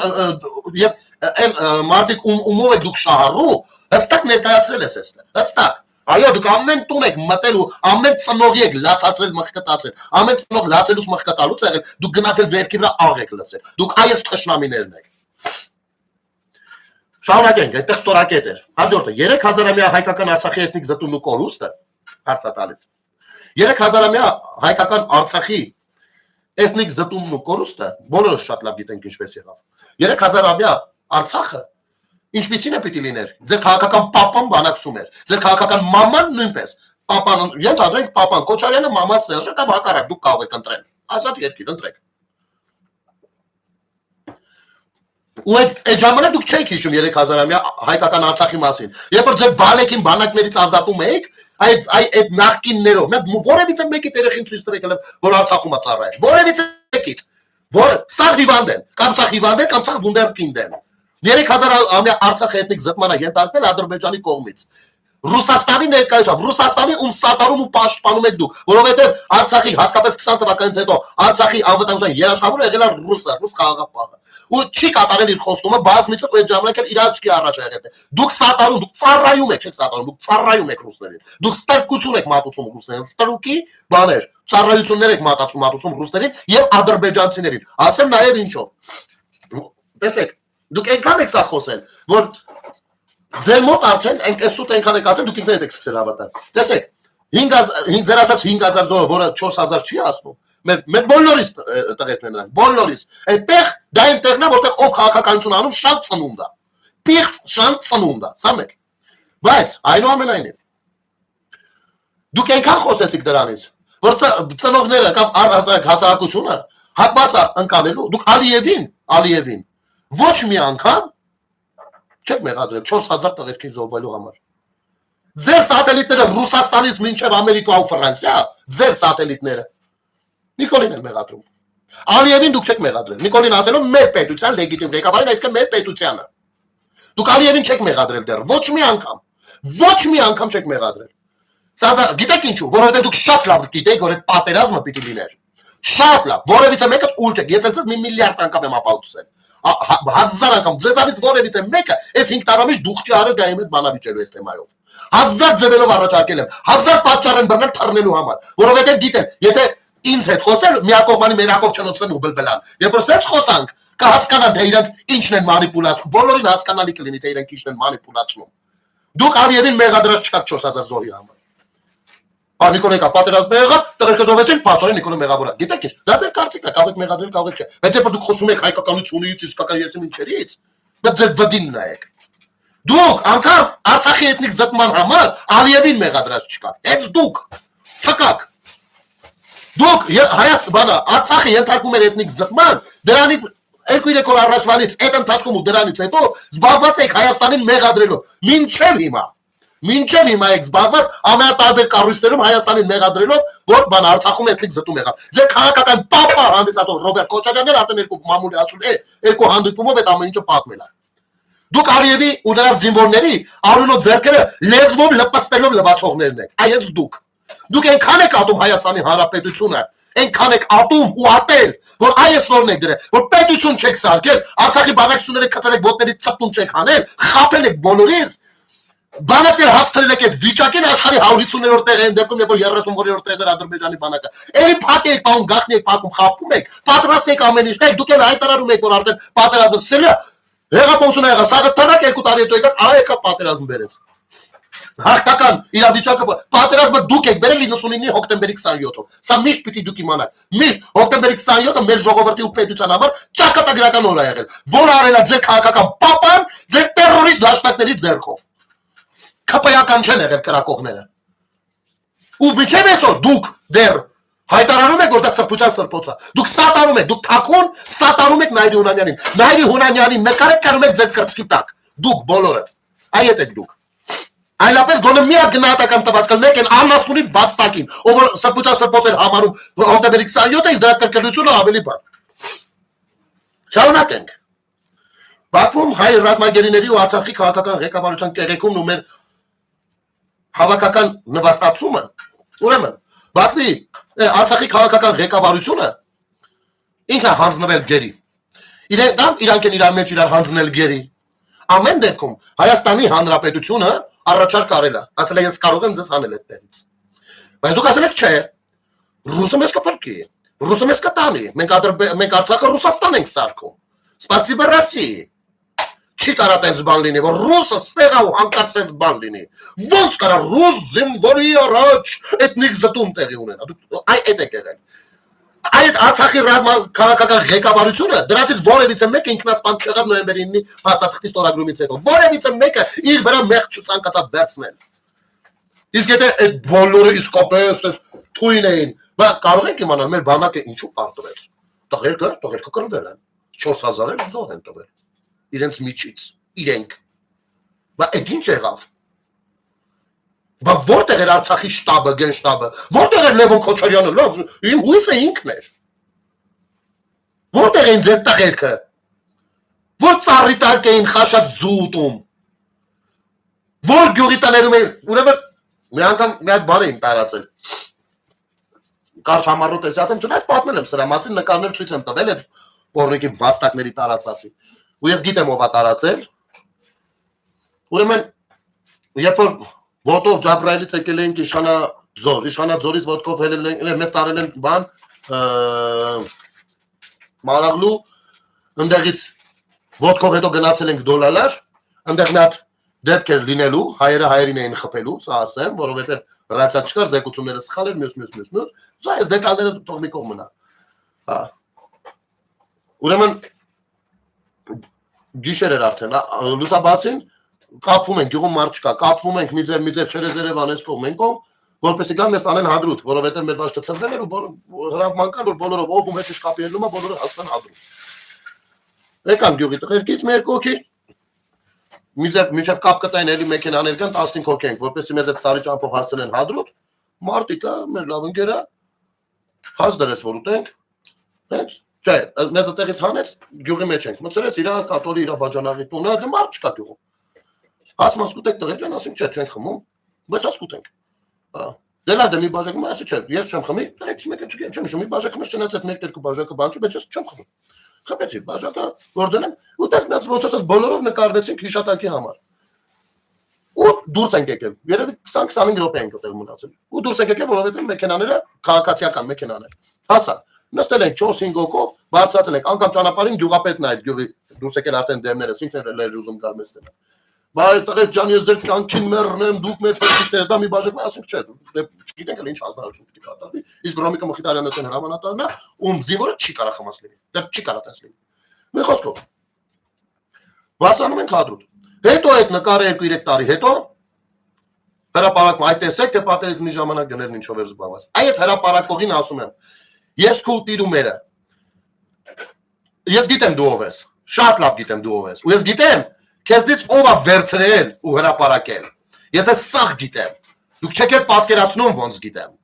եւ այն մարդիկ ումով եք դուք շահառու, հստակ ներկայացրել ես այստեղ։ Հստակ Այո, դուք ամեն տուն եք մտել ու ամեն ծնողի եք լացացրել մխկտացել, ամեն ծնող լացելուց մխկտալուց եղել, դուք գնացել վերքի վրա աղ եք լսել, դուք այս թշնամիներն եք։ Շարունակենք, այդտեղ ստորակետ էր։ Հաջորդը 3000-ամյա հայկական Արցախի էթնիկ զտումն ու կորուստը հարցատալից։ 3000-ամյա հայկական Արցախի էթնիկ զտումն ու կորուստը բոլորը շատ լավ գիտենք ինչպես եղավ։ 3000-ամյա Արցախը Ինչպիսին է պիտի լիներ, ձեր քաղաքական պապան բանակցում էր, ձեր քաղաքական մաման նույնպես, պապան, ենթադրենք պապան Քոչարյանը, մաման Սերժը կամ հակառակ դուք կարող եք ընտրել, ազատ երկիր ընտրեք։ Ու այդ ժամանակ դուք չեք հիշում 3000-ամյա հայկական Արցախի մասին։ Երբ որ ձեր բալեկին բանակներից ազատում եք, այդ նախկիններով, որևիցե մեկի երեխին ցույց տվեք, որ Արցախում է ծառայել։ Որևիցե մեկից, որ սա հիվանդ են, կամ սա հիվանդ են, կամ սա վունդերկինդ են։ 3000-ամյա Արցախի էթնիկ զտման է ենթարկվել Ադրբեջանի կողմից։ Ռուսաստանի ներկայությամբ, Ռուսաստանի ում սատարում ու պաշտպանում եք դուք, որովհետև Արցախի հատկապես 20 թվականից հետո Արցախի անվտանգության երաշխավորը եղել է ռուս խաղաղապահը։ Ու չի կատարել իր խոստումը, բազմիցս այդ ժամանակ էլ իր աչքի առաջ եղել է։ Դուք սատարում, դուք ծառայում եք, չեք սատարում, դուք ծառայում եք ռուսներին։ Դուք ստրկություն եք մատուցում ռուսներին, ստրուկի բաներ, ծառայություններ եք մատուցում ռուսներին եւ ադրբեջանցիներին։ Ասեմ նաեւ ինչով։ Տեսեք, դուք այնքան եք սա խոսել, որ ձեր մոտ արդեն այնպես սուտ այնքան եք ասել, դուք ինքներդ եք սկսել հավատալ։ Տեսեք, 5000 ձեր ասած 5000 զոհը, որը 4000 չի ասնում, մեր բոլորիս տղերքներն են, բոլորիս։ Այդտեղ դա այնտեղն է, որտեղ ով քաղաքականություն անում, շատ ծնունդ է։ Պիղծ շատ ծնունդ է, սա մեկ։ Բայց այնուամենայնիվ դուք այնքան խոսեցիք դրանից, որ ծնողները կամ հասարակությունը հատված է ընկանելու, դուք Ալիևին ոչ մի անգամ չեք մեղադրել 4000 տղերքի զոհվելու համար։ Ձեր սատելիտները Ռուսաստանից մինչև Ամերիկա ու Ֆրանսիա, ձեր սատելիտները Նիկոլին են մեղադրում։ Ալիևին դուք չեք մեղադրել։ Նիկոլին ասելով մեր պետության լեգիտիմ ղեկավարին, այսինքն մեր պետությանը։ Դուք Ալիևին չեք մեղադրել դեռ, ոչ մի անգամ չեք մեղադրել։ Սա գիտեք ինչու, որովհետև դուք շատ լավ գիտեք, որ այդ պատերազմը պիտի լիներ։ Շատ լավ, որևիցե մեկը ուլ չեք։ Ես ինձ մի միլիարդ անգամ եմ ապահովեցել։ 1000 անգամ ձեզանից որևիցե մեկը այս 5 տարի մեջ դուք չի արել դա իմ հետ բանավիճելու այս թեմայով։ 1000 ձևերով առաջարկել եմ, 1000 պատճառ են բռնել թռնելու համար, որովհետև գիտեն, եթե ինձ հետ խոսել միակողմանի մերակով չնոցեն ու բլբլան։ Երբ որ սենց խոսանք, կհասկանան թե իրենք ինչն են մանիպուլացնում, բոլորին հասկանալի կլինի թե իրենք ինչն են մանիպուլացնում։ Դուք Ալիևին մեղադրած չկաք 4000 զոհի համար։ Նիկոլեկա պատերազմը եղավ, տղերքը զոհվեցին, փաստորեն Նիկոլը մեղավոր է։ Գիտեք ինչ, դա ձեր կարծիքն է, կարող եք մեղադրել, կարող եք չէ։ Բայց երբ որ դուք խոսում եք հայկականությունից, իսկական եսի ինչերից, դա ձեր վդինն նայեք։ Դուք անգամ Արցախի էթնիկ զտման համար Ալիևին մեղադրած չկաք։ Հենց դուք չկաք։ Դուք Արցախը ենթարկում էր էթնիկ զտման, դրանից 2-3 օր առաջվանից այդ ընթացքում ու դրանից հետո զբաղված եք Հայաստանին մեղադրելով։ Մինչև հիմա եք զբաղված ամենատարբեր կառույցներում Հայաստանին մեղադրելով, որ Արցախում էթնիկ զտում եղավ։ Ձեր քաղաքական պապա հանդիսացող Ռոբերտ Քոչարյանն էլ արդեն երկու մամուլի ասում է, երկու հանդիպումով այդ ամեն ինչը պատմել է։ Դուք Ալիևի ու նրա զինվորների արունո ձեռքերը լեզվով լպստելով լվացողներն եք։ Այ հենց դուք։ Դուք այնքան եք ատում Հայաստանի Հանրապետությունը, այնքան եք ատում ու ատել, որ այսօրն եք դրել, որ պետություն չեք սարքել, Արցախի բանակցությունները կծել եք ոտներից ծպտուն չեք հանել, խաբել եք բոլորից, բանակներ հասցրել եք այդ վիճակին աշխարհի 150-րդ տեղը են դեպքում, երբ որ 30-րդ տեղն էր Ադրբեջանի բանակը։ Էլի փակ եք պահում, գախնի եք փակում, խաբում եք, պատրաստ եք ամեն ինչ, դուք էլ հայտարարում եք, որ արդեն պատերազմը սկսել է, հեղափոխությունը եղավ, սաղը տնակ 2 տարի հետո եկան, եկա պատերազմ բերեց։ Հաղթական իրավիճակը պատերազմը դուք եք բերել 99-ի հոկտեմբերի 27-ով։ Սա միշտ պիտի դուք իմանաք։ Միշտ հոկտեմբերի 27-ը մեր ժողովրդի ու պետության համար ճակատագրական օր է եղել, որ արել է ձեր քաղաքական պապան, ձեր տերորիստ դաշնակների ձեռքով։ Քպայական չեն եղել կրակողները։ Ու միջև այսօր դուք դեռ հայտարարում եք, որ դա սրբության սրբոց է։ Դուք սատարում եք, դուք թաքուն սատարում եք Նայիրի Հունանյանին։ Նայիրի Հունանյանի նկարը կրում եք ձեր կրծքի տակ։ Դուք բոլորը։ Այդ եք դուք։ Այլապես գոնե մի հատ գնահատական տված կլինեք այն անասունի բաստակին, ով որ սրբության սրբոց էր համարում հոկտեմբերի 27-ը, իսկ դրա կրկնությունը ավելի բան։ Շարունակենք։ Բաքվում հայ ռազմագերիների ու Արցախի քաղաքական ղեկավարության կերեկումն ու մեր հավաքական նվաստացումը, ուրեմն, Բաքվի Արցախի քաղաքական ղեկավարությունը ինքն է հանձնվել գերի։ Իրանք են իրար մեջ իրար հանձնել գերի։ Ամեն դեպքում Հայաստանի Հանրապետությունը առաջարկ արել է, ասել է ես կարող եմ ձեզ հանել այդտեղից։ Բայց դուք ասել եք չէ, ռուսը մեզ կփրկի, ռուսը մեզ կտանի, մենք Արցախը Ռուսաստան ենք սարքում։ Սպասիբա Ռոսիայի։ Չի կարա տենց բան լինի, որ ռուսը ստեղա ու հանկարծ տենց բան լինի։ Ոնց կարա ռուս զինվորի առաջ էթնիկ զտում տեղի ունենա։ Այդ եք եղել։ Այդ Արցախի քաղաքական ղեկավարությունը դրանից որևիցե մեկը ինքնասպան չեղավ նոյեմբերի 9-ի փաստաթղթի ստորագրումից հետո։ Որևիցե մեկը իր վրա մեղք չցանկացավ վերցնել։ Իսկ եթե այդ բոլորը իսկապես տես թույն էին, բայց կարող եք իմանալ մեր բանակը ինչու պարտվեց։ Տղերքը կռվել են, 4000 էլ զոհ են տվել։ իրենց միջից, իրենք։ Բա այդ ինչ եղավ։ Բա որտեղ էր Արցախի շտաբը, գենշտաբը, որտեղ էր Լևոն Քոչարյանը, լավ, իմ հույսը ինքն էր։ Որտեղ էին ձեր տղերքը, որ ծառի տակ էին խաշած զուտում, որ գյուղի տներում էին, ուրեմն մի անգամ մի հատ բան էին տարածել։ Կարճ համառոտ էս ասեմ, չնայած պատմել եմ սրա մասին, նկարներ ցույց եմ տվել այդ Պորնիկի վաստակների տարածածի։ Ու ես գիտեմ ով է տարածել։ Ուրեմն երբ որ ոտով Ջաբրայելից եկել էինք Իշխանաձորից ոտքով հելել են, մեզ տարել են բան Մարաղլու, ընդեղից ոտքով հետո գնացել ենք Դոլալար, ընդեղ մի հատ դեպք էր լինելու, հայերը հայերին էին խփելու, սա ասեմ, որովհետև ռացիա չկար, զեկուցումները սխալ էր, մյուս, սա այս դետալները թող մի կողմ մնա։ Ուրեմն գիշեր էր արդեն, լուսաբացին, կապվում ենք, գյուղում մարդ չկա, կապվում ենք մի ձև Չերեզերևան այս կողմ են կողմ, որպեսզի գան մեզ տանեն հադրութ, որովհետև մեր բաշտը ծրվել էր ու հրավման կար, որ բոլորով ով ում հետ շկապի ելնում է, բոլորը հասնեն հադրութ։ Եկան գյուղի տղերքից մի երկու հոգի, մինչև կապ կտային էլի մեքենաներ կան 15 հոգի ենք, որպեսզի մեզ այդ սարի ճամփով հասցնեն հադրութ, մարտիկա, մեր լավ ընկերը, հաց դրեց որ ուտենք, հենց չէ, մեզ այդտեղից հանեց, գյուղի մեջ ենք, մցրեց իր կատոլի իր բաժանաղի տունը, դե մարդ չկա գյուղում։ Հաց մաս կուտեք տղեր ջան, ասենք չէ, չենք խմում, բայց հաց կուտենք։ Դե լավ, դե մի բաժակ մասը չէ, ես չեմ խմի, այդ մեկը չեմ հիշում, մի բաժակ մեզ չնայած այդ 1-2 բաժակը բան չի, բայց ես չեմ խմում։ Խմեցի բաժակը, որ դնեմ, ու տես մեծ ոնց ասած բոլորով նկարվեցինք հիշատակի համար։ Ու դուրս ենք եկել։ Երևի 20-25 րոպե ենք այդտեղ մնացել։ Ու դուրս ենք եկել, որովհետև մեքենաները քաղաքացիական մեքենաներ։ Հասա։ Նստել ենք 4-5 հոգով, բարձրացել ենք, անգամ ճանապարհին գյուղապետն է այդ գյուղի դուրս եկել արդեն դեմներս, ինքն էր ուզում գալ մեզ տենալ։ Բայց տղեր ջան, ես ձեր կյանքին մեռնեմ, դուք մեր պետքիչները, դա մի բաժակ ասենք չէ, չգիտենք էլ ինչ հանձնարարություն պետք է կատարվի։ Իսկ Ռոմիկը Մխիթարյանն այդտեղ հրամանատարն է, ում զինվորը չի կարող խմած լինի։ Դա չի կարող տես լինի։ Մի խոսքով։ Բարձրանում ենք հադրուտ։ Հետո այդ նկարը 2-3 տարի հետո հրապարակում այդ տեսեք թե պատերազմի ժամանակ գներն ինչով էր զբաղված։ Այդ հրապարակողին ասում եմ. ես քու տիրումերը։ Ես գիտեմ դու ով ես։ Շատ լավ գիտեմ դու ով ես։ Ու ես գիտեմ քեզնից ով է վերցրել ու հրապարակել։ Ես այս սաղ գիտեմ։ Դուք չեք էլ պատկերացնում ոնց գիտեմ։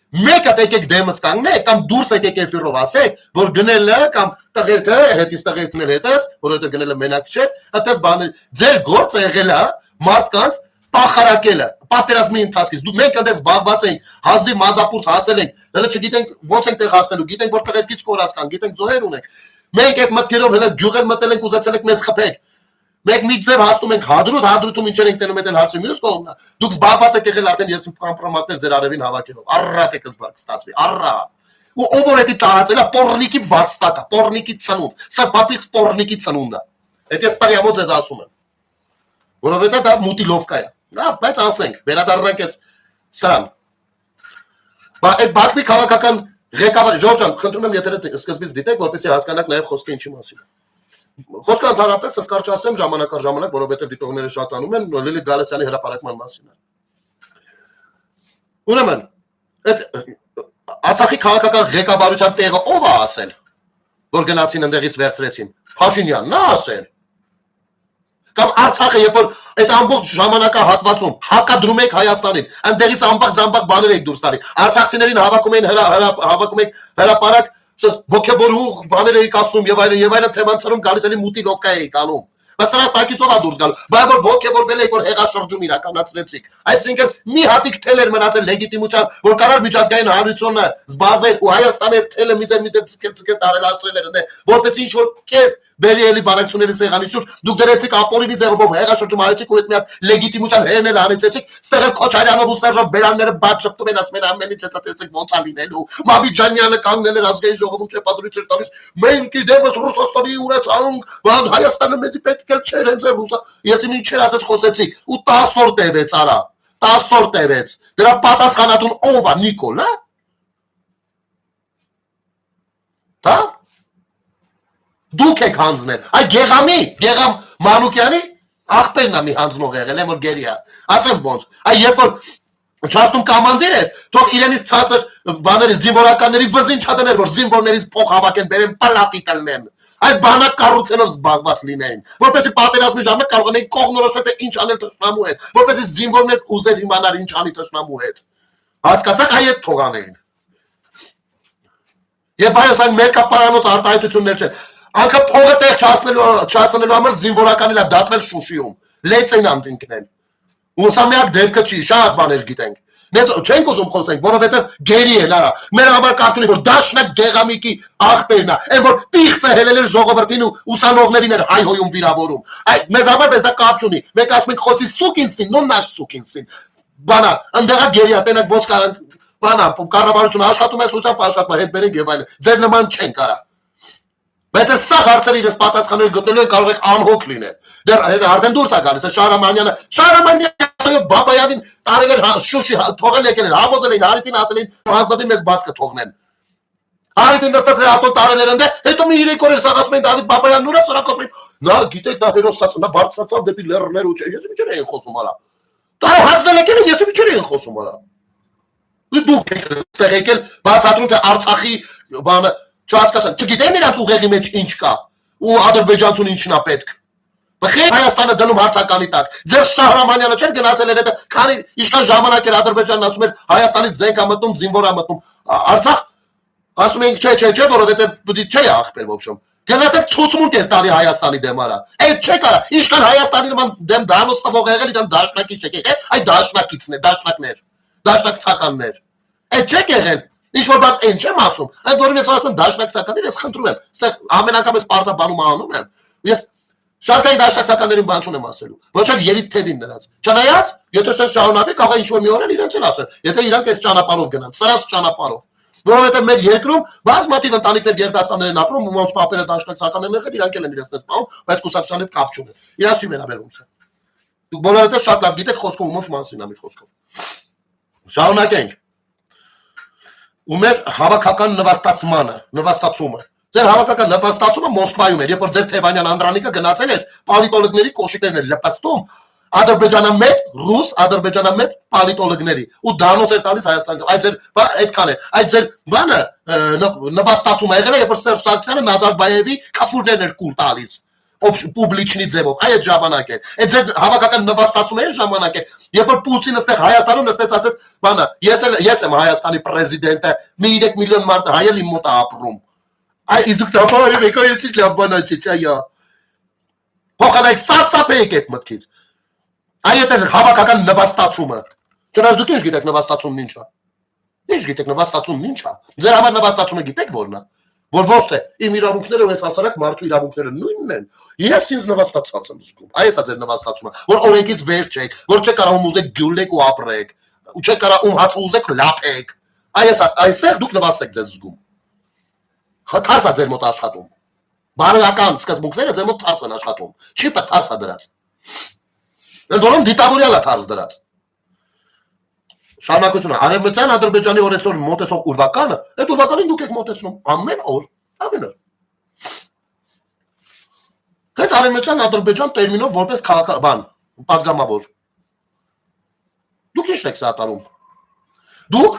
Մեկը եկեք դեմս կանգնեք կամ դուրս եկեք էֆիրով ասեք, որ գնելն է կամ տղերքը հետից տղերքն էլ հետս, որովհետև գնելը մենակ չէ, այդպես բաներ։ Ձեր գործը եղել է մարդկանց տախարակելը, պատերազմի ընթացքից։ Դու մենք այնտեղ զբաղված ենք, հազիվ մազապուրց հասել ենք, հələ չգիտենք ոնց ենք տեղ հասնելու, գիտենք որ տղերքից կորած կան, գիտենք զոհեր ունենք։ Մենք այդ մտքերով հələ գյուղեր մտել ենք ուզեցել ենք մեզ խփեք։ Մենք մի ձև հասնում ենք հադրութում ինչեր ենք տենում այդ հարցը մյուս կողմն է։ Դուք զբաղված եք եղել արդեն ես կոմպրոմատներ ձեր արևին հավաքելով։ Առատ եք ստացվի, առա։ Ու ով որ էդի տարածել է Պորնիկի վաստակը, Պորնիկի ծնունդ, սա պապիկ Պորնիկի ծնունդը։ Այդ ես պարյամոց ես ասում եմ։ Որովհետև դա մուտիլովկա է։ Լավ, բայց ասենք, վերադառնանք այս սրան։ Բա այդ Բաքվի քաղաքական ղեկավարը Ժորժ ջան, խնդրում եմ եթե սկզբից դիտեք, որպեսզի հասկանաք նաև խոսքը ինչի մասին է։ Խոսքը ընդհանրապես ես կարճ ասեմ ժամանակ առ ժամանակ, որովհետև դիտողները շատանում են, Լիլիթ Գալստյանի հրապարակման մասին է։ Ուրեմն, այդ Արցախի քաղաքական ղեկավարության տեղը ով է ասել, որ գնացին ընդեղից վերցրեցին։ Փաշինյանն է ասել։ Կամ Արցախը երբ որ այդ ամբողջ ժամանակահատվածում հակադրում եք Հայաստանին, ընդեղից ամբողջ բաներ եք դուրս տալի։ Արցախցիներին հավաքում են հրապարակ ոգևորող բաներ էիք ասում եւ այլն թեմանցարում գալիս էլի մուտիլովկա էիք անում։ Բայց սրանց տակիցով է դուրս գալ։ Բայց որ ոգևորվել եք որ հեղաշրջում իրականացրեցիք։ Այսինքն մի հատիկ թել էր մնացել լեգիտիմության, որ կարող միջազգային հանրությունը զբաղվել ու Հայաստանի թելը մի տարելացրել էր, որպես ինչ որ կերպ բերի էլի բանակցությունների սեղանի շուրջ դուք դրեցիք ապօրինի ձևով հեղաշրջում արեցիք ու այդ մի հատ լեգիտիմության հերն էլ անեցեցիք, ստեղ էլ Քոչարյանով ու Սերժով Բերանները բաց շփտում են ասում են ամեն ինչ հեսա տեսեք ոնց է լինելու։ Մավիջանյանը կանգնել էր ազգային ժողովում չեպազրույց էր տալիս։ Մենք իդեմս Ռուսաստանի ունեցանք, բան Հայաստանը մեզի պետք է չէր հենց ռուսա։ Ես իմ ինչեր ասես խոսեցի ու 10 օր տևեց արա։ 10 օր տևեց։ Դրա պատասխանատուն ով է Նիկոլ, հա։ Դա Դուք եք հանձնել, այ Գեղամ Մանուկյանի աղբերն է մի հանձնող եղել, որ գերի է, ասեմ ոնց, այ երբ որ չաստում կամանձիր էր, թող իրենից ցածր բաների զինվորականների վզին չատներ, որ զինվորներից փող հավաքեն, բերեն պլատի տնեն, Այդ բանակ կառուցելով զբաղված լինեին, որպեսզի պատերազմի ժամանակ կարողանային կողմնորոշել թե ինչ անել թշնամու հետ, որպեսզի զինվորներ ուզեր իմանալ ինչ անի թշնամու հետ։ Հասկացաք, այդ թողանեին։ Եվ այո, այն մերկապարանոց արտահայտություններ չեն։ Անկա փողը տեղ չհասնելու համար զինվորականին է դատվել Շուշիում։ Լեց են անտինքնել։ Ու սա միակ դեպքը չի, շատ բաներ գիտենք։ Նենց չենք ուզում խոսենք, որովհետև գերի է լարա։ Մեր համար կարծում որ դաշնակ դեղամիկի աղբերն է, այն որ պիղծը հելել էր ժողովրդին ու ուսանողներին էր հայհոյում վիրավորում։ Այդ մեզ համար մեզ դա կապ չունի։ Մենք ասում ենք խոսի սուկինսին, նո նաշ սուկինսին։ Բանա, ընդեղա գերի է, տենակ ոնց կարան բանա, կառավարությունը աշխատում է, սոցիալ աշխատում է, հետ բերենք եւ այլն։ Ձեր նման չեն կարա։ Բայց այս սա հարցերի դες պատասխաններ գտնելու են կարող եք անհոգ լինել։ Դեռ արդեն դուրս է գալիս, Շահրամանյանը Բաբայանին տարել էր Շուշի թողել եկել էր, հավոզել էին, Հարիֆին ասել էին, հանձնվի մեզ բաց կթողնեն։ Հարիֆին նստած էր ատո տարել էր ընդ, հետո մի 3 օր էլ սաղացում էին Դավիթ Բաբայանն ուրա սրակոսում էին։ Նա գիտեք նա հերոսացավ, նա բարձրացավ դեպի լեռներ ու չէ, ես ինչեր էին խոսում արա։ Դա հանձնել եկել են, ես ինչեր էին խոսում արա։ Դուք եք եկել բացատրում թե Արցախի բանը չհասկացան, չգիտեն իրանց ուղեղի մեջ ինչ կա ու ադրբեջանցուն ինչն է պետք։ Բխեր Հայաստանը դնում հարցականի տակ։ Ձեր Շահրամանյանը չէր գնացել էր հետը, քանի ինչքան ժամանակ էր Ադրբեջանն ասում էր Հայաստանից զենք է մտնում, զինվոր է մտնում։ Արցախ ասում ենք չէ, որովհետև պիտի չէ ախպեր ոբշում։ Գնացել ցուցմունք էր տալի Հայաստանի դեմ արա։ Այդ չէ կարա, ինչքան Հայաստանի նման դեմ դանոց տվող եղել իրան դաշնակից չեք, այդ դաշնակիցն է, դաշնակներ, դաշնակցականներ։ Այդ չեք եղել։ Ինչ որ բան այն չեմ ասում, այդ որին ես ասում եմ դաշնակցականներ, ես խնդրում եմ, այստեղ ամեն անգամ ես պարզաբանում անում եմ։ Ես շարքային դաշնակցականներին բան չունեմ ասելու, ոչ էլ ելիթ թևին նրանց։ Չնայած, եթե սենց շարունակի, կարող է ինչ-որ մի օր էլ իրենց էլ ասել, եթե իրանք այս ճանապարհով գնան, սրանց ճանապարհով։ Որովհետև մեր երկրում բազմաթիվ ընտանիքներ գերդաստաններ են ապրում, ոնց պապերը դաշնակցականներ եղել, իրանք էլ են իրենց դες պահում, բայց կուսակցության հետ կապ չունեն։ Իրանց չի վերաբերում սա։ Դուք բոլորը շատ լավ գիտեք խոսքով ոնց մասին է մի խոսքով։ Շարունակենք։ Ու մեր հավաքական նվաստացումը։ Ձեր հավաքական նվաստացումը Մոսկվայում էր, երբ որ ձեր Թևանյան Անդրանիկը գնացել էր պոլիտոլոգների կոշիկներն էր լպստում ադրբեջանամետ, ռուս ադրբեջանամետ պոլիտոլոգների ու դանոց էր տալիս Հայաստան։ Այդ ձեր այդքան է։ Այդ ձեր բանը նվաստացումը եղել է, երբ որ Սերժ Սարգսյանը Նազարբայևի կապուրներն էր կուլ տալիս պուբլիչնի ձևով, այդ ժամանակ է։ Այդ ձեր հավաքական նվաստացումը այն ժամանակ է, երբ որ Պուտինը այդտեղ Հայաստանում նստեց ասեց, բանը, ես եմ Հայաստանի պրեզիդենտը, մի 3 միլիոն մարդ հայ էլ իմ մոտ է ապրում։ Ay, izduk zamanı bekayetsizle yapmana ya. Փոխանակ սարսափ եք այդ մտքից։ Այդ է հավաքական նվաստացումը։ Չնայած դուք ինչ գիտեք նվաստացումն ինչ է։ Ինչ գիտեք նվաստացումն ինչ է։ Ձեր համար նվաստացումը գիտեք որն է։ Որ ոչ թե իմ իրավունքները ու այս հասարակ մարդու իրավունքները նույնն են։ Ես ինձ նվաստացած եմ զգում։ Այս է ձեր նվաստացումը, որ օրենքից վեր չեք, որ չեք կարող ուզեք գյուլեք ու ապրեք, ու չեք կարող հաց ուզեք լափեք։ Այստեղ դուք նվաստ եք ձեզ զգում։ Թարս է ձեր մոտ աշխատում։ Բարոյական սկզբունքները ձեր մոտ թարս են աշխատում։ Չի պետք թարս է դրած։ Ընդ որում դիտավորյալ է թարս դրած։ Շարունակությունը Արևմտյան Ադրբեջանի օրեցօր մոտեցող ուրվականը, այդ ուրվականին դուք եք մոտեցնում ամեն օր, ամեն օր։ Այդ Արևմտյան Ադրբեջան տերմինով որպես քաղաքաբան, պատգամավոր։ Դուք ի՞նչն եք սատարում։ Դուք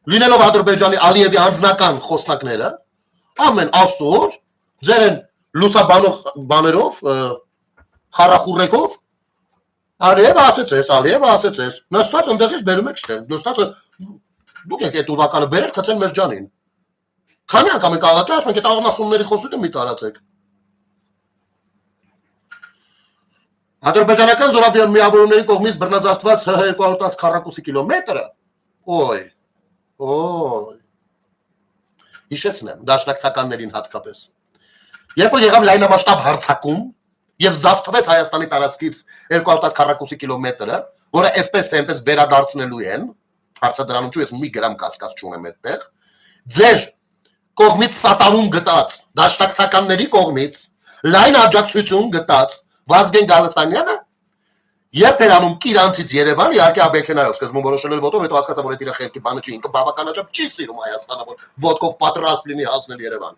լինելով Ադրբեջանի Ալիևի անձնական խոսնակները, ամեն ասոր ձեր են լուսաբանող բաներով, խարախուրեկով, Ալիև ասեցես, նստած ընդեղից բերում եք ստեղ, նստած դուք եք այդ ուրվականը բերել քցել մեր ջանին։ Քանի անգամ եք աղաքի ասում եք այդ աղնասումների խոսությունը մի տարածեք։ Ադրբեջանական զորավարների կողմից բռնազավթված 210 քառակուսի կիլոմետրը, օй, հիշեցնեմ, դաշնակցականներին հատկապես։ Երբ որ եղավ լայնամասշտաբ հարձակում եւ զավթվեց Հայաստանի տարածքից 210 քառակուսի կիլոմետրը, որը այսպես թե այնպես վերադարձնելու են, հարցը դրանում չէ, ես մի գրամ կասկած չունեմ այդտեղ, ձեր կողմից սատարում գտած, դաշնակցականների կողմից լայն աջակցություն գտած Վազգեն Գալստանյանը Երթերանում Կիրանցից Երևան, իհարկե Աբեքենայով սկզբում որոշել էր ոտով, հետո հասկացա, որ այդ իր խելքի բանը չի, ինքը բավականաչափ չի սիրում Հայաստանը, որ ոտքով պատրաստ լինի հասնել Երևան։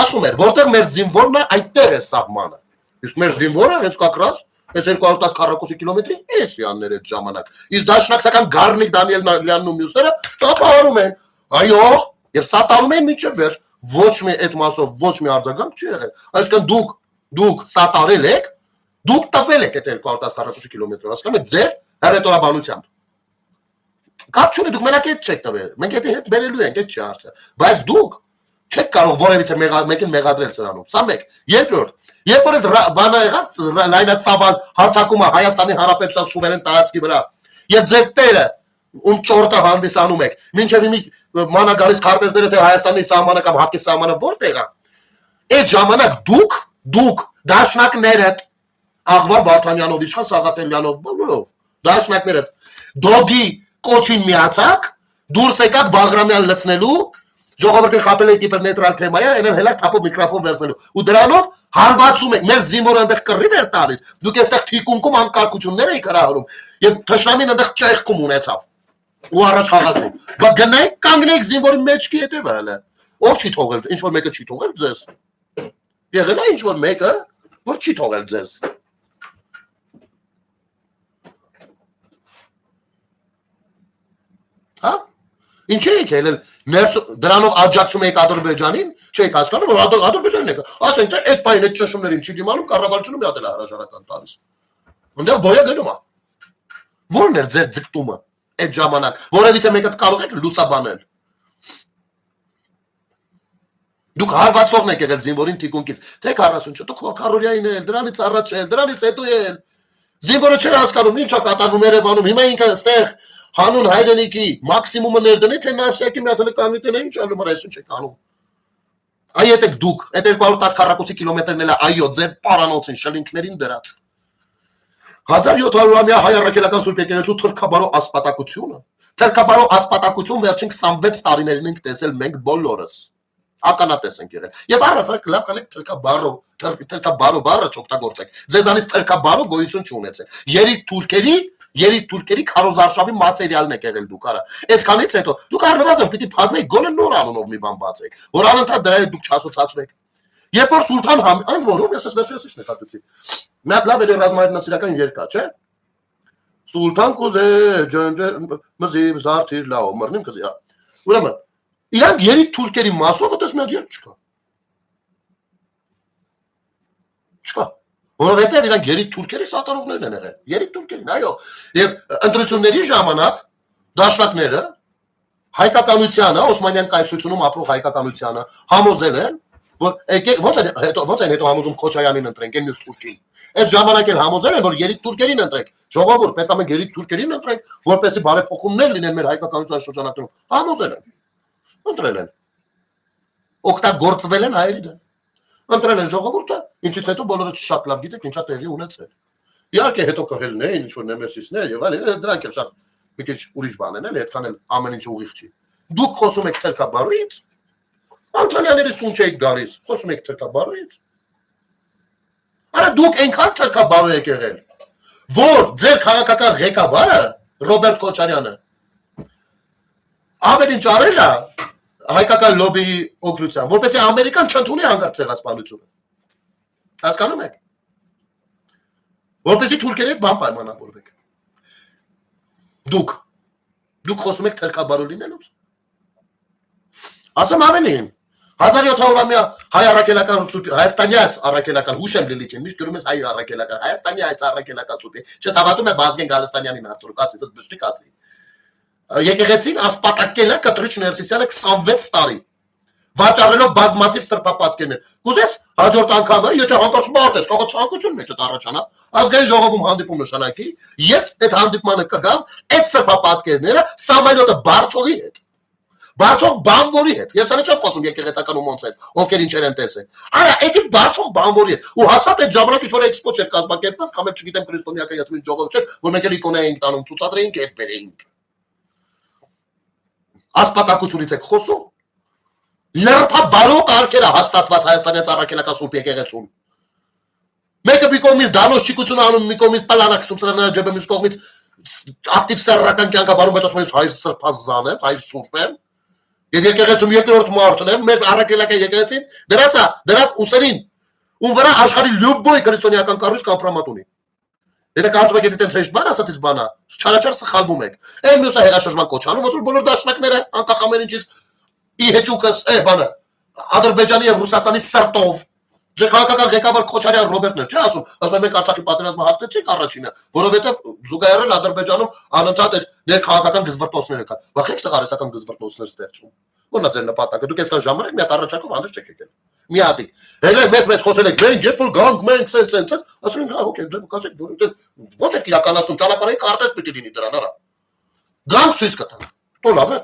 Ասում էր, որտեղ մեր զինվորն է, այդտեղ է սահմանը։ Իսկ մեր զինվորը հենց կակրած այս 210 քառակուսի կիլոմետրի էսյաններ այդ ժամանակ։ Իսկ դաշնակցական Գառնիկ Դանիել Նալյանն ու մյուսները ծափահարում են։ Այո, եւ սատարում են մինչև վերջ։ ոչ մի այդ մասով ոչ մի արձագանք չի եղել։ Այսինքն դուք սատարել եք, դուք տպել եք այդ 210 կիլոմետրը, հասկանում եք ձեր հերետորաբանությամբ։ Կապ չունի, դուք մենակ այդ չեք տվել։ Մենք այդ հետ բերելու ենք, այդ չի հարցը։ Բայց դուք չեք կարող որևիցե մեկին մեղադրել սրանում։ Սա մեկ։ Երկրորդ, երբ որ այս բանը եղած լայնածավալ հարձակումը Հայաստանի Հանրապետության սուվերեն տարածքի վրա, եւ ձեր տերը ում ճորտը հանդիսանում եք, մինչև իմի մանա գալիս քարտեզները թե Հայաստանի սահմանը կամ հարկի սահմանը որտեղ է։ Այդ ժամանակ դուք դաշնակներդ Աղվար Վարդանյանով, Իշխան Սաղաթելյանով, բոլորով դաշնակներդ դոգի կոչին միացաք, դուրս եկաք Բաղրամյան լցնելու, ժողովրդին խապել եք իբր նեյտրալ թեմայա, այնեն հելակ թափով միկրոֆոն վերցնելու։ Ու դրանով հարվածում եք, մեր զինվորը այնտեղ կռիվ էր տալիս, դուք այստեղ թիկունքում անկարգություններ եք հրահրում, եւ թշնամին այնտեղ ճեղքում ունեցավ։ Ու առաջ խաղացում։ Բայց գնայք կանգնեք զինվորի մեջքի հետևը հələ։ Ով չի թողել, ինչ որ մեկը չի թողել ձեզ։ Եղել է ինչ որ մեկը, որ չի թողել ձեզ։ Հա? Ինչ եք ելել դրանով աջակցում եք Ադրբեջանին, չեք հասկանում, որ Ադրբեջանն եք։ Ասենք թե այդ բանը այդ ճշմարին չի դիմանում, կառավարությունը մի հատ էլ հրաժարական տալիս։ Այնտեղ բոյա գնում է։ Որն էր ձեր ձգտումը այդ ժամանակ, որևիցե մեկը կարող եք լուսաբանել։ Դուք հարվածողն եք եղել զինվորին թիկունքից, թե 44, դուք քարորիային էլ, դրանից առաջ էլ, դրանից հետո էլ։ Զինվորը չէր հասկանում, ինչ է կատարվում Երևանում, հիմա ինքը այստեղ հանուն հայրենիքի մաքսիմումը ներդնի, թե նավսյակի մի հատ կամիտեն է, ինչ ալում էր, այսինչ եք անում։ Այ այդ եք դուք, այդ 210 քառակուսի կիլոմետրն էլ այո, ձեր պարանոցին, շլինքներին դրած։ 1700-ամյա հայ առաքելական Սուրբ եկեղեցու թրքաբարո ասպատակությունը, թրքաբարո ասպատակություն վերջին 26 տարիներին ենք տեսել մենք բոլորս։ Ականատես ենք եղել։ Եվ առասարակ լավ կանեք թրքաբարո բառը չօգտագործեք։ Ձեզանից թրքաբարո գոյություն չունեցել։ Երիկ թուրքերի քարոզարշավի մատերիալն եք եղել դուք, արա։ Այսքանից հետո դուք առնվազն պիտի փակվեք գոնե նոր անունով մի բան բացեք, որ անընդհատ դրա հետ դուք չասոցացվեք։ Երբ որ Սուլթան այն որում ես վերջերս նկատեցի։ Մի հատ լավ էր ռազմայրենասիրական երգ կա, չէ՞։ Սուլթան կուզե մզիվ զարթիր լավ մռնիմ կզի։ Ուրեմն իրանք երիկ թուրքերի մասով այդպես մի հատ երգ չկա։ Չկա։ Որովհետև իրանք երիկ թուրքերի սատարողներն են եղել։ Երիկ թուրքերին, այո։ Եվ ընտրությունների ժամանակ դաշնակները հայկականությանը, Օսմանյան կայսրությունում ապրող հայկականությանը համոզել են, որ ոնց են հետո համոզում Քոչարյանին ընտրենք, այն մյուս թուրքին։ Այդ ժամանակ էլ համոզել են, որ երիկ թուրքերին ընտրենք։ Ժողովուրդ, պետք է մենք երիկ թուրքերին ընտրենք, որպեսզի բարեփոխումներ լինեն մեր հայկականության շրջանակներում։ Համոզել են։ Ընտրել են։ Օգտագործվել են հայերի դեմ։ Ընտրել են ժողովուրդը, ինչից հետո բոլորը շատ լավ գիտեք ինչա տեղի ունեցել։ Իհարկե հետո կհելն էին, ինչ որ նեմեսիսներ եւ այլն, դրանք էլ շատ մի քիչ ուրիշ բան են, էլի, այդքան էլ ամեն ինչ ուղիղ չի։ Դուք խոսում եք թրքաբարոյից, Անտոնյաններից տուն չեք գալիս, խոսում եք թրքաբարոյից։ Արա դուք այնքան թրքաբարո եք եղել, որ ձեր քաղաքական ղեկավարը Ռոբերտ Քոչարյանը ամեն ինչ արել է հայկական լոբիի օգնությամբ, որպեսզի Ամերիկան չընդունի հանգարց ցեղասպանությունը։ Հասկանում եք։ Որպեսզի թուրքերի հետ բան պայմանավորվեք։ Դուք խոսում եք թրքաբարո լինելուց։ Ասեմ ավելին, 1700-ամյա հայ առաքելական հայաստանյաց առաքելական հուշեմ Լիլիթին, միշտ գրում ես հայ առաքելական, հայաստանյաց առաքելական սուպի, չես հավատում է Վազգեն Գալստանյանին հարցրուկ ասի, դες բշտիկ ասի։ Եկեղեցին ասպատակել է Կտրիչ Ներսիսյանը 26 տարի, վաճառելով բազմաթիվ սրբապատկերներ։ Կուզես հաջորդ անգամը, եթե հանկարծ մարդ ես, կարող ցանկություն մեջդ առաջանա, ազգային ժողովում հանդիպում նշանակի, ես այդ հանդիպմանը կգամ, այդ սրբապատկերները Սամվելոտը Բարձողի հետ, Բարձող բանվորի հետ, ես սա չեմ խոսում եկեղեցական ու ոնց հետ, ովքեր ինչեր են տեսել։ Արա, այդ Բարձող բանվորի հետ, ու հաստատ այդ ժամանակ ինչ-որ էքսպո չէր կազմակերպված, կամ էլ չգիտեմ քրիստոնեական ինչ ժողով չէր, որ մենք էլ իկոնա էինք տանում, ցուցադրեինք, այդ բերեինք։ Ասպատակությունից եք խոսում։ Լրփաբարո կարգերը հաստատված Հայաստանի առաքելական Սուրբ եկեղեցում։ Մեկը մի կողմից դանոշչիկություն անում, մի կողմից պլանակցում սրանա ջեբը, մյուս կողմից ակտիվ սեռական կյանքավարում, բայց ասում ես հայ սրբազան եմ, հայ սուրբ եմ։ Եվ եկեղեցում երկրորդ մարդն եմ, մեր առաքելական եկեղեցին դրա ուսերին, ում վրա աշխարհի լյուբոյ քրիստոնեական կառույց կամպրոմատ ունի։ Եթե կարծում եք եթե տենց հեշտ բան ասած բանա, չարաչար սխալվում եք։ Այն մյուսը հերաշրջման կոչանում, ոնց որ բոլոր դաշնակները անկախ ամեն ինչից ի հեճուկս բանը Ադրբեջանի եւ Ռուսաստանի սրտով։ Ձեր քաղաքական ղեկավար Քոչարյան Ռոբերտն էլ չի ասում, ասում է մենք Արցախի պատերազմը հաղթեցինք առաջինը, որովհետեւ զուգահեռել Ադրբեջանում անընդհատ այդ ներքաղաքական գզվրտոցները կան։ Վախեք տղա արհեստական գզվրտոցներ ստեղծում։ Որն է ձեր նպատակը։ Դուք այսքան ժամանակ մի հատ առաջարկով հանդես չեք եկել։ Մի հատի։ Հենց մեծ խոսել եք, մենք երբ որ գանք մենք սենց, ասում ենք, օքեյ, ձեր կացեք դու ո՞նց եք իրականացնում, ճանապարհի կարտեզ պիտի լինի դրան, արա։ Գանք ցույց կտան։ Տո լավ է։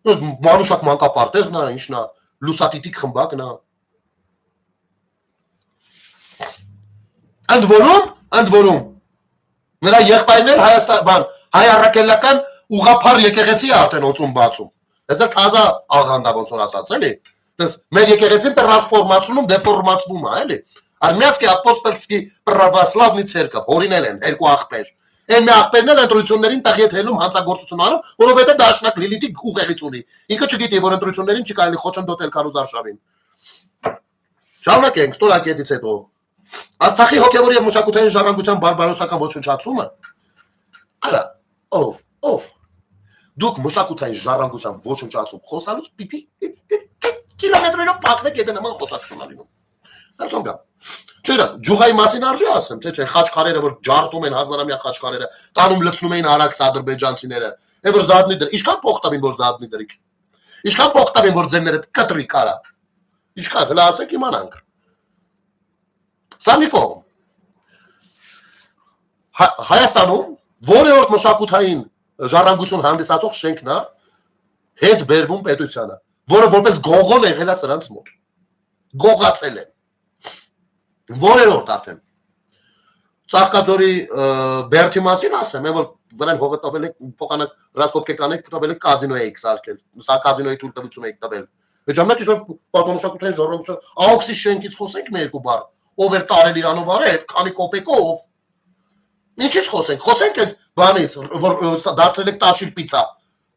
Մանուշակ մանկապարտեզն է, ինչն է, լուսատիտիկ խմբակն է։ Ընդ որում նրա եղբայրներ Հայաստան, հայ առաքելական ուղղափառ եկեղեցի արդեն օծում բացում։ Հեսա թազա աղանդա ոնց որ ասած էլի։ Դες մեր եկեղեցին տրանսֆորմացիոնում դեֆորմացվում է, էլի։ Արմենիասկի ապոստոլսկի պրավասլավնի ցերկը հորինել են երկու աղբեր։ Այն մի աղբերն էլ ընտրություններին տաղիետ հելում հանցագործություն անում, որովհետև դաշնակ Լիլիթի ուղեղից ունի։ Ինքը չգիտի, որ ընտրություններին չի կարելի խոչընդոտել Քարոզարշավին։ Շարունակենք, ստորակետից հետո։ Արցախի հոգևոր եւ մշակութային ժառանգության բարբարոսական ոչնչացումը։ Արա, ով դուք մշակութային ժառանգության ոչնչացում խոսալուց պիտի կիլոմետրերով փակնեք, եթե նման խոսակցություն լինում։ Հերթոնգա։ Չէ, ջուղայի մասին արժի ասեմ, թե չէ, խաչքարերը որ ջարդում են հազարամյա խաչքարերը, տանում լցնում էին արաքս ադրբեջանցիները, է որ զատնի դր, ինչքան փող տավին որ զատնի դրիկ։ Ինչքան փող տավին որ ձերները կտրի կարա։ Ինչքան հլա ասեք իմանանք։ Սա մի կողմ։ Հայաստանում որևէ մշակութային ժառանգություն հանդիսացող շենքն է հետ բերվում պետությանը, որը որպես գողոն եղել է սրանց մոտ։ Գողացել են։ Որերորդ արդեն։ Ծաղկաձորի Բերթի մասին ասեմ, որ վրան հողը տվել եք փոխանակ ռասկոպկե կանեք, տվել եք կազինո էիք սարքել։ Սա կազինոյի թույլտվություն էիք տվել։ Այդ ժամանակ ինչ որ պատմամշակութային ժառանգություն ԱՕՔՍ-ի շենքից խոսենք մի երկու բառ, ով էր տարել իրանով արել, քանի կոպեկով։ Ինչից խոսենք։ Խոսենք այդ բանից, որ դարձրել եք տաշիլ պիցա,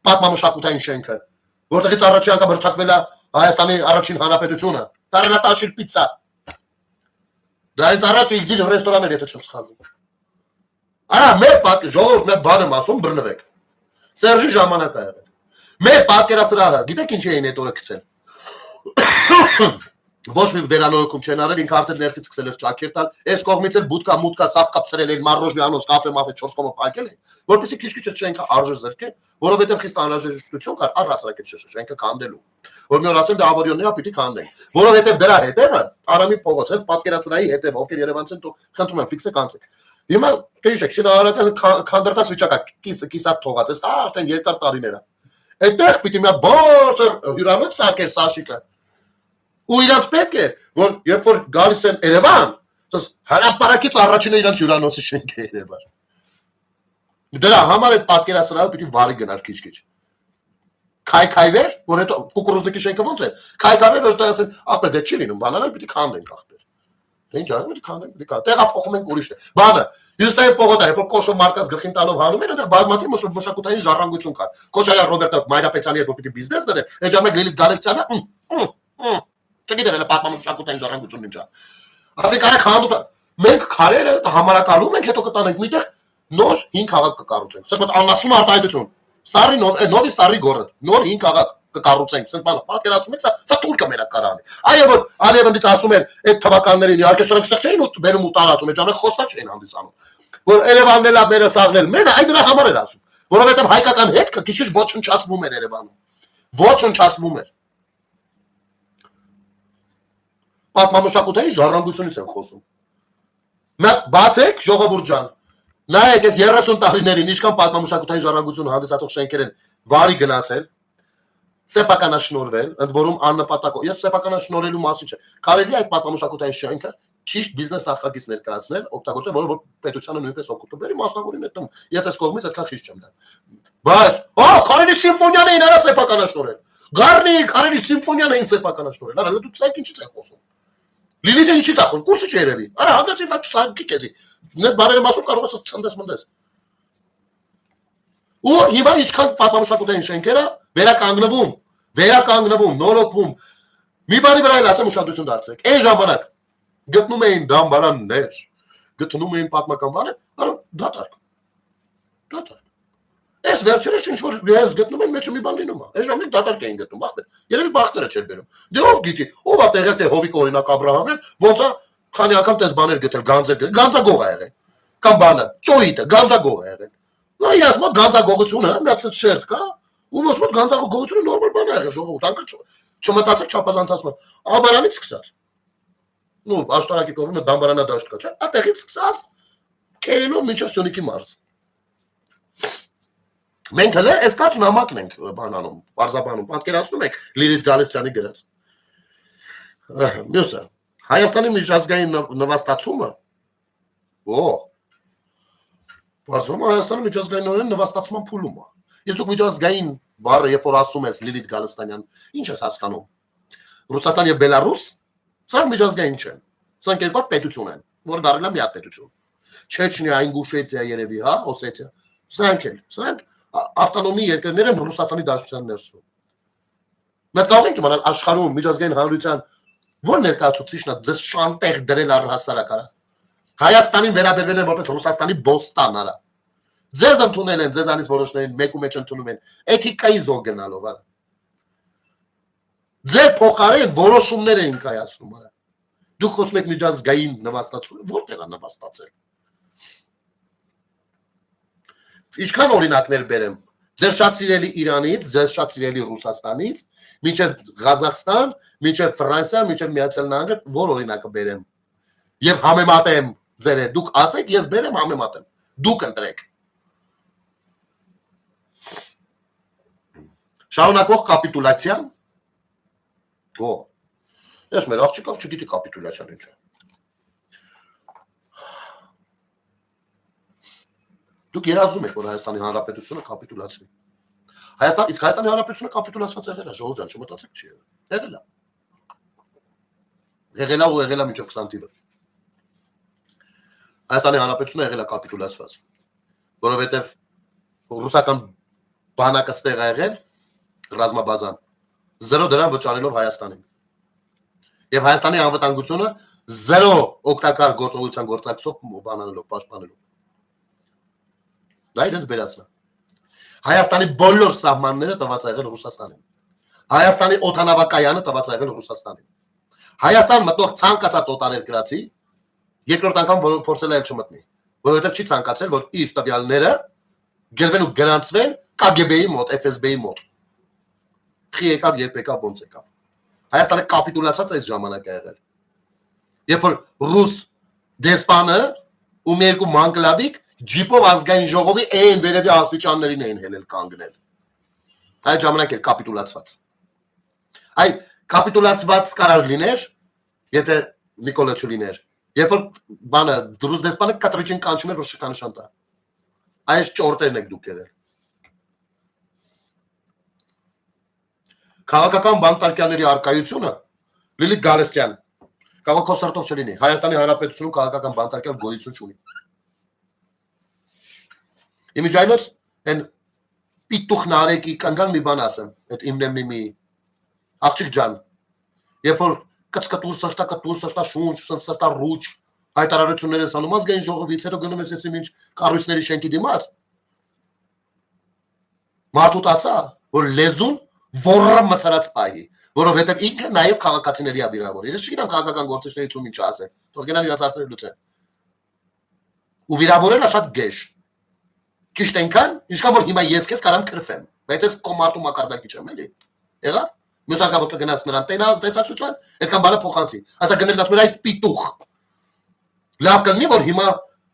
պատմամշակութային շենքը, որտեղից առաջին անգամ հռչակվել է Հայաստանի առաջին հանրապետությունը։ Տարել է տաշիլ պիցա։ Դրանից առաջ իգդիր ռեստորաններ եթե չեմ սխալվում։ Արա մեր ժողովուրդ մեր բան եմ ասում բռնվեք։ Սերժի ժամանակ ա եղել։ Մեր պատկերասրահը, գիտեք ինչ էին այդ օրը գցել։ Ոչ մի վերանորոգում չեն արել, ինքը արդեն ներսից սկսել էր ճաքեր տալ, այս կողմից էլ բուտկա մուտկա սավ կապցրել են, մարրոժնյանոց, կաֆե մաֆե 4 կոմը փակել են, որպեսզի քիչ-քիչ շենքը արժե զրկեն, որովհետև խիստ անհրաժեշտություն կար առհասարակ այդ շենքը քանդելու։ Որ մի օր ասեմ դա ավարյոննեա պիտի քանդեն, որովհետև դրա հետևը Արամի փողոց, այս պատկերասրահի հետևը, ովքեր Երևանցին դու խնդրում եմ ֆիքսեք անցեք։ Հիմա քեշեք, շինարարական քանդրտած վիճակա, կիսատ թողած, այս արդեն երկար տարիներ է։ Այդտեղ պիտի մի բարձր հյուրանոց սարքել Սաշիկը։ Ու իրանց պետք է, որ երբ որ գալիս են Երևան, ասես հրապարակից առաջինը իրանց հյուրանոցի շենքը Երևան։ Դրա համար այդ պատկերասրահը պիտի վարի գնար քիչ-քիչ։ Քայքայվեր, որ հետո կուկուրուզնիկի շենքը ոնց է։ Քայքայվեր, որ դա ասեն, ապա դա չի լինում, բանանել պիտի քանդեն ախպեր։ Դե ինչ անում, պիտի քանդեն, պիտի կա։ Տեղափոխում են ուրիշ։ Բանը, Հյուսային պողոտա, երբ որ Կոշո Մարկաս գլխին տալով հանում են, դա բազմաթիվ մշակութային ժառանգություն կար։ Քոչարյան Ռոբերտը Մայրապետյանի հետ որ պիտի բիզնես դրել, այդ ժամանակ Լիլիթ Գալստյանը, չգիտեր էլ պատմում մշակութային ժառանգությունն ինչա։ Ասենք արեք հանդուտ մենք քարերը համարակալում ենք, հետո կտանենք միտեղ նոր 5 քաղաք կկառուցենք։ Սա անասում արտահայտություն։ Սարի նովի Սարի գորը, նոր 5 քաղաք կկառուցենք։ Սա բան, պատկերացնում եք, սա թուրքը մենակ կարանի։ Այո, որ Ալիևանդից ասում են այդ թվականներին իհարկե սրանք սա չէին ու բերում ու տարածում, այդ ժամանակ խոստա չէին հանդիսանում։ Որ Երևանն էլ ապները սաղնել, մենը այդ դրա համար էր ասում, որովհետև հայկական հետքը քիչ ոչնչացվում էր Երևանում։ Ոչնչացվում էր։ Պատմամշակութային ժառանգությունից են խոսում։ Բացեք ժողովուրդ ջան։ Նայեք այս 30 տարիներին ինչքան պատմամշակութային ժառանգություն հանդիսացող շենքեր են վարի գնացել, սեփականաշնորհվել, ընդ որում աննպատակով։ Ես սեփականաշնորհելու մասի չէ։ Կարելի է այդ պատմամշակութային շենքը ճիշտ բիզնես նախագիծ ներկայացնել, օգտագործել, որը պետությանը նույնպես օգուտ բերի մասնավորին հետո։ Ես այս կողմից այդքան խիստ չեմ դեմ։ Բայց, Քարերի սիմֆոնիան էին արա սեփականաշնորհել։ Գառնի Քարերի սիմֆոնիան էին սեփականաշնորհել։ Արա դուք սա ինչից եք խոսում։ Լիլիթը ինչից է խոսում, կուրսը չի երևի։ Արա հանդեսի վաճ սարքի կեզի։ Նես բարերը մասում կարող ես ցնդես մնդես։ Ու հիմա ինչքան պատմամշակութային շենքերը վերականգնվում, նորոգվում։ Մի բանի վրա էլ ասեմ ուշադրություն դարձրեք։ Այն ժամանակ գտնում էին դամբարաններ, գտնում էին պատմական բաներ, դատարկ։ Այս վերջերս ինչ որ իրենց գտնում են մեջը մի բան լինում է։ Այս ժամանակ դատարկ էին գտնում, ախպեր։ Երևի բախտերը չէր բերում։ Դե ով գիտի, ով է տեղյակ թե Հովիկ օրինակ Աբրահամն ոնց է քանի անգամ տես բաներ գտել, գանձագող է եղել։ Կամ բանը, ճոյիտը գանձագող է եղել։ Նա իրաց մոտ գանձագողությունը, միացած շերտ կա, ու ոնց մոտ գանձագողությունը նորմալ բան է եղել, ժողովուրդ, անկր չմտածեք չափազանցացման։ Աբարանից սկսած։ Ну, աշտարակի կողմը դամբարանա դաշտ կա, չէ՞։ Այդտեղից սկսած կերելով մինչև Սյունիքի մարզ։ Մենք հələ այս կարճ նամակն ենք բանանում, բարձաբանում, պատկերացնում եք Լիլիթ Գալստյանի գրած։ Մյուսը Հայաստանի միջազգային նվաստացումը, բարձրում Հայաստանի միջազգայինորեն նվաստացման փուլում է։ Ես դուք միջազգային բառը երբ որ ասում ես Լիլիթ Գալստյանյան, ինչ ես հասկանում։ Ռուսաստան եւ Բելարուս, սրանք միջազգային չեն։ Սրանք երկու պետություն են, որ դառել են մի հատ պետություն։ Չեչնիա, Ինգուշետիա երևի, հա, Օսետիա։ Սրանք ավտոնոմի երկրներ են Ռուսաստանի Դաշնության ներսում։ Մենք կարող ենք իմանալ աշխարհում միջազգային հանրության որ ներկայացուցիչն է ձեզ շանտեղ դրել առհասարակ արա։ Հայաստանին վերաբերվել են որպես Ռուսաստանի բոստան արա։ Ձեզ ընդունել են, ձեզանից որոշներին մեկ ու մեջ ընդունում են էթիկայի զոհ գնալով արա։ Ձեր փոխարեն որոշումներ էին կայացնում արա։ Դուք խոսում եք միջազգային նվաստացում, որտեղ է նվաստացել։ Ինչքան օրինակներ բերեմ, ձեր շատ սիրելի Իրանից, ձեր շատ սիրելի Ռուսաստանից, մինչև Ղազախստան, մինչև Ֆրանսիա, մինչև Միացյալ Նահանգներ, որ օրինակը բերեմ։ Եվ համեմատեմ ձեր հետ, դուք ասեք, ես բերեմ համեմատեմ։ Դուք ընտրեք։ Շարունակող կապիտուլյացիան։ Ես մեր աղջիկով չգիտի կապիտուլյացիան ինչ է։ Դուք երազում եք, որ Հայաստանի Հանրապետությունը կապիտուլացվի։ Իսկ Հայաստանի Հանրապետությունը կապիտուլացված եղել է, ժողովուրդ ջան, չմտածեք չի եղել։ Եղել է ու եղել է մինչև 20 թիվը։ Հայաստանի Հանրապետությունը եղել է կապիտուլացված, որովհետև ռուսական բանակը ստեղ է եղել, ռազմաբազան, 0 դրամ վճարելով Հայաստանին։ Եվ Հայաստանի անվտանգությունը 0 օգտակար գործողության գործակցով բանանելով, պաշտպանելով։ Դա իրենց բերածն է։ Հայաստանի բոլոր սահմանները տված է եղել Ռուսաստանին։ Հայաստանի օդանավակայանը տված է եղել Ռուսաստանին։ Հայաստան մտնող ցանկացած օտարերկրացի երկրորդ անգամ փորձել է չմտնի, որովհետև չի ցանկացել, որ իր տվյալները գրվեն ու գրանցվեն KGB-ի մոտ, FSB-ի մոտ։ Խի եկավ, երբ եկավ, ոնց եկավ։ Հայաստանը կապիտուլացած այս ժամանակ է եղել։ Երբ որ ռուս դեսպանը ու մի երկու մանկլավիկ ջիպով ազգային ժողովի այն վերևի աստիճաններին էին հելել կանգնել։ Այդ ժամանակ էր կապիտուլացված։ Այ կապիտուլացված կարար լիներ, եթե Նիկոլա չլիներ։ Երբ որ բանը ռուս դեսպանը կտրիչին կանչում էր, որ շքանշան տա։ Այս ճորտերն եք դուք եղել։ Քաղաքական բանտարկյալների արկայությունը Լիլիթ Գալստյան կարող քո սրտով չլինի։ Հայաստանի Հանրապետությունում քաղաքական բանտարկյալ գոյություն չունի։ Իմիջայնոց են պիտուխնարեկի կանգան մի բան ասեմ, այդ իմնեմնի մի աղջիկ ջան, երբ որ կծկտուր սրտա շունչ, սրտա ռուչ, հայտարարություններ ես անում ազգային ժողովից, հետո գնում ես եսի մինչ կառույցների շենքի դիմաց, մարդուտ ասա, որ լեզուն որը մցարած պահի, որովհետև ինքը նաև քաղաքացիների է վիրավոր։ Ես չգիտեմ քաղաքական գործիչներից ում ինչ ասել, թող գնան իրաց հարցերը լուծեն։ Ու վիրավորելը շատ գեշ։ Ճիշտ այնքան, ինչքան որ հիմա ես քեզ կարամ քրֆեմ, բայց ես կոմարտու մակարդակի չեմ, էլի։ Եղավ։ Մյուս անգամ որ կգնաս նրան տեսացության, այդքան բանը փոխանցի։ Ասա գնել ասում էր այդ պիտուխ։ Լավ կլինի որ հիմա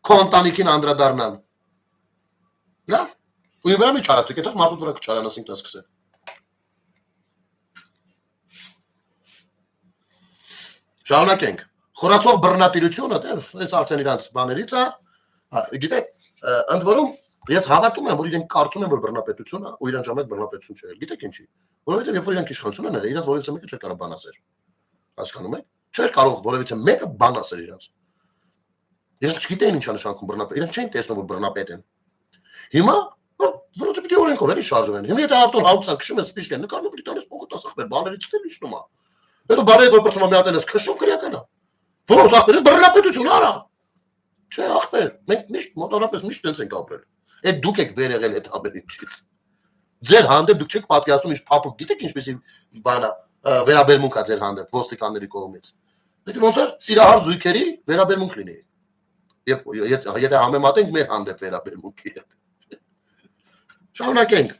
քո ընտանիքին անդրադառնան։ Լավ։ Ու վրա մի չարացեք, այդպես մարդու դրա կչարանաս ինքն սկսել։ Շարունակենք։ Խորացող բռնատիրությունը, այս արդեն իրանց բաներից է, գիտեք, ընդ որում ես հավատում եմ, որ իրենք կարծում են, որ բռնապետություն է, ու իրեն ժամանակ բռնապետություն չէ։ Գիտեք ինչի։ Որովհետև երբ որ իրանք իշխանություն են, իրաց որևիցե մեկը չէր կարող բան ասել։ Հասկանում եք։ Չէր կարող որևիցե մեկը բան ասել իրանց։ Իրենք չգիտեին ինչա նշանակում բռնապետ։ Իրենք չէին տեսնում, որ բռնապետ են։ Հիմա որոնց պիտի օրենքով էլի շարժվեն։ Հիմա եթե ավտոն հաուքսան քշում ես սպիշկեն, նկարում պիտի տանես փողոց ասախբեր, բաներից էլ իջնում է։ Հետո բարեգ որ պրծում միատել ես քշում քրեական է։ Որոնց ախպեր ես բռնապետություն արա։ Չէ, ախպեր, մենք միշտ մոտորապես միշտ տենց ենք ապրել։ Այդ դուք եք վեր եղել այդ ամեն ինչից։ Ձեր հանդեպ դուք չեք պատկերացնում ինչ փափուկ, գիտեք ինչպեսի բան է վերաբերմունք է ձեր հանդեպ ոստիկանների կողմից։ Դա ոնց որ սիրահար զույգերի վերաբերմունք լինի։ Եթե համեմատենք մեր հանդեպ վերաբերմունքի հետ։ Շարունակենք։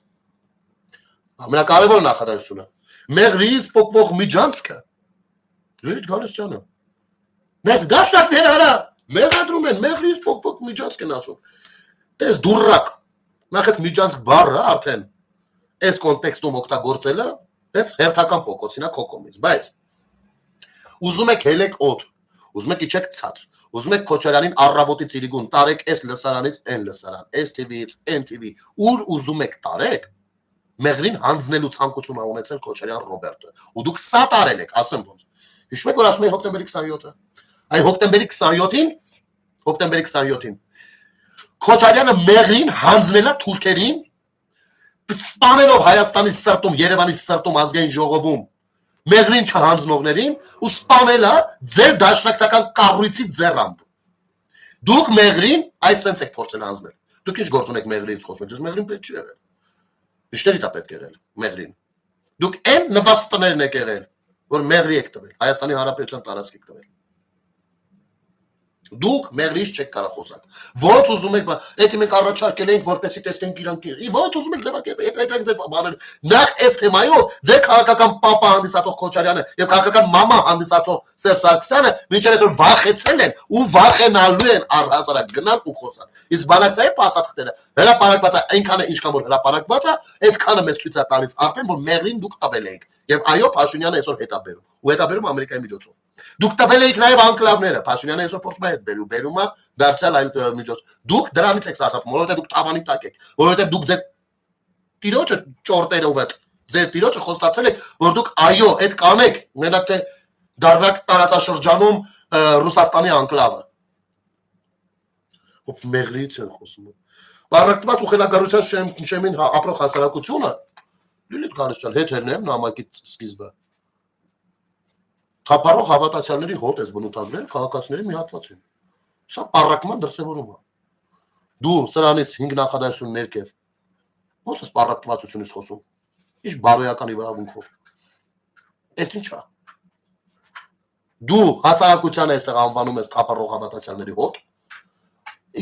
Ամենակարևոր նախադասությունը։ Մեղրից փոկվող միջանցքը։ Ժույտ գալիս ճանը։ Մենք դաշնակ ներարա, մեղադրում են, մեղրից փոկվող միջանցք են ասում։ Տես դուրրակ։ Նախ էս միջանցք բառը արդեն այս կոնտեքստում օգտագործելը, այս հերթական փոկոցին է քո կողմից, բայց ուզում եք հելեք օդ, ուզում եք իջեք ցած, ուզում եք Քոչարյանին առավոտից իրիկուն տարեք այս լսարանից այն լսարան, այս TV-ից այն TV, ուր ուզում եք տարեք, մեղրին հանձնելու ցանկություն ա ունեցել Քոչարյան Ռոբերտը, ու դուք սա տարել եք, ասեմ ոնց։ Հիշում եք որ ասում են հոկտեմբերի 27-ը։ Այ հոկտեմբերի 27-ին Քոչարյանը մեղրին հանձնելա թուրքերին, սպանելով Հայաստանի սրտում, Երևանի սրտում ազգային ժողովում մեղրին չհանձնողներին ու սպանելա ձեր դաշնակցական կառույցի ձեռամբ։ Դուք մեղրին այս սենց եք փորձել հանձնել։ Դուք ինչ գործ ունեք մեղրից խոսում եք, ձեզ մեղրին պետք չի եղել։ Իշտերիտ է պետք եղել մեղրին։ Դուք այն նվաստներն եք եղել, որ մեղրի եք տվել, Հայաստանի Հանրապետության տարածք եք տվել։ Դուք մեղրից չեք կարող խոսալ։ Ոնց ուզում եք, դա մենք առաջարկել ենք, որպեսզի տեսնենք իրանք։ Ոնց ուզում եք ձևակերպել, այդ ձեր բաները։ Նախ այս թեմայով ձեր քաղաքական պապա հանդիսացող Քոչարյանը եւ քաղաքական մամա հանդիսացող Սերժ Սարգսյանը մինչև այսօր վախեցել են ու վախենալու են առհասարակ գնալ ու խոսալ։ Իսկ բանակցային փաստաթղթերը հրապարակված է այնքան է, ինչքան որ հրապարակված է, այդքանը մեզ ցույց է տալիս արդեն, որ մեղրին դուք տվել եք։ Եվ այո, Փաշինյանը այսօր հետաբերում։ Ու հետաբերում Ամերիկայի միջոցով։ Դուք տվել եք նաև անկլավները, Փաշինյանը այսօր փորձում է հետ բերում է դարձյալ այլ միջոց։ Դուք դրանից եք սարսափում, որովհետև դուք թավանի տակ եք, որովհետև դուք ձեր տիրոջը ճորտերով եք, ձեր տիրոջը խոստացել եք, որ դուք այո, այդ կանեք, մենակ թե դառնաք տարածաշրջանում Ռուսաստանի անկլավը։ Ով մեղրից են խոսում։ Բառնկված ուխելագարության շեմին ապրող հասարակությունը լիլիթ գալիս հետ նամակից սկիզբը։ Թափառող հավատացյալների հոտ ես բնութագրել քաղաքացիների մի հատվածին։ Սա պառակման դրսևորում է։ Դու սրանից 5 նախադասություն ներքև ո՞նց ես պառակտվածությունից խոսում։ Ինչ բարոյական իրավունքով։ Այդ ի՞նչ է։ Դու հասարակությանը այստեղ անվանում ես թափառող հավատացյալների հոտ։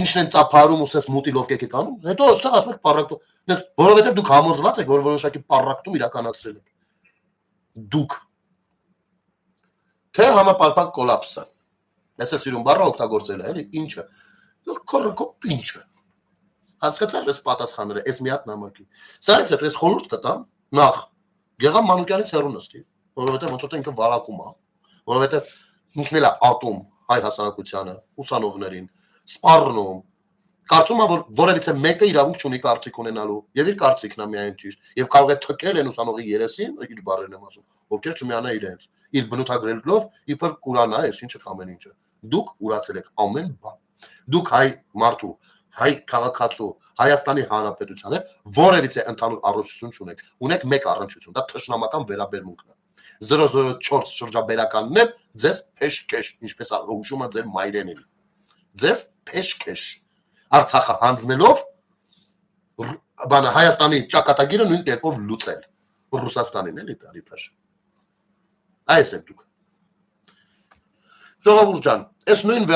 Ինչն են ծափարում ուսես մուտի լովկեք եք անում։ Հետո այստեղ ասում եք պառակտում, որովհետև դուք համոզված եք, որ որոշակի պառակտում իրականացրել եք։ Դուք թե համապարփակ կոլապսը։ Ես սիրում բառը օգտագործել է, էլի, ինչը։ Քո ինչը։ Հասկացա՞ր ես պատասխաները, այս մի հատ նամակի։ Սա ինձ է, ես խորհուրդ կտամ, նախ Գեգամ Մանուկյանից հեռու նստի, որովհետև ոնց որ ինքը վարակում է, որովհետև ինքն էլ է ատում հայ հասարակությանը, ուսանողներին, սպառնում։ Կարծում եմ, որ որևիցե մեկը իրավունք չունի կարծիք ունենալու, եւ իր կարծիքն է միայն ճիշտ, եւ կարող է թքել այն ուսանողի երեսին, իր բառերն եմ ասում, ովքեր չմիանա իրենց, իր բնութագրելով իբր Կուրանա է, ինչը ամեն ինչը։ Դուք ուրացել եք ամեն բան։ Դուք հայ մարդու, հայ քաղաքացու, Հայաստանի Հանրապետությանը որևիցե ընդհանուր առողջություն չունեք։ Ունեք մեկ առնչություն, դա թշնամական վերաբերմունքն է։ 004 շրջաբերականն է ձեզ փեշքեշ, ինչպես ուշում է ձեր մայրենին։ Ձեզ փեշքեշ Արցախը հանձնելով բանը Հայաստանի ճակատագիրը նույն կերպով լուծել Ռուսաստանին էլի դարիփաշ։ Այս եք դուք։ Ժողովուրդ ջան, այս նույն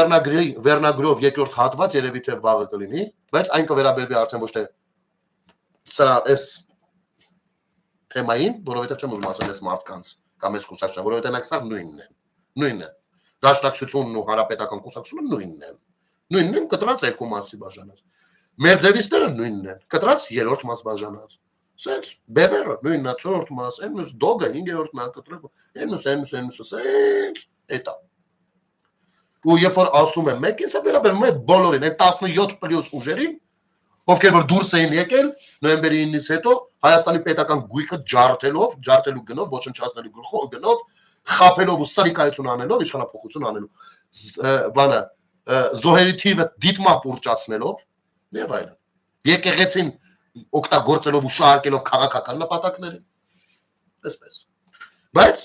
վերնագրով երկրորդ հատված երևի թե վաղը կլինի, բայց այն կվերաբերվի արդեն ոչ թե սրա այս թեմային, որովհետև չեմ ուզում ասել այս մարդկանց կամ այս կուսակցության, որովհետև նա սա նույնն է։ Դաշնակցությունն ու հանրապետական կուսակցությունը նույնն է։ Նույնն են կտրած երկու մասի բաժանած։ Մեր ձևիստները նույնն են, կտրած երրորդ մաս բաժանած։ Սենց բևերը նույնն է, չորրորդ մաս, այն մյուս դոգը 5-րդն է կտրած, այն մյուս, սենց էտա։ Ու երբ որ ասում եմ մեկին, սա վերաբերում է բոլորին, այն 17+ ուժերին, ովքեր որ դուրս էին եկել նոյեմբերի 9-ից հետո Հայաստանի պետական գույքը ջարդելու գնով, ոչնչացնելու գնով, խաբելով ու սարիկայություն անելով, իշխանափոխություն անելով, բանը զոհերի թիվը դիտմամբ ուռճացնելով եւ այլն։ Եկեղեցին օգտագործելով ու շահարկելով քաղաքական նպատակներին։ Այսպես։ Բայց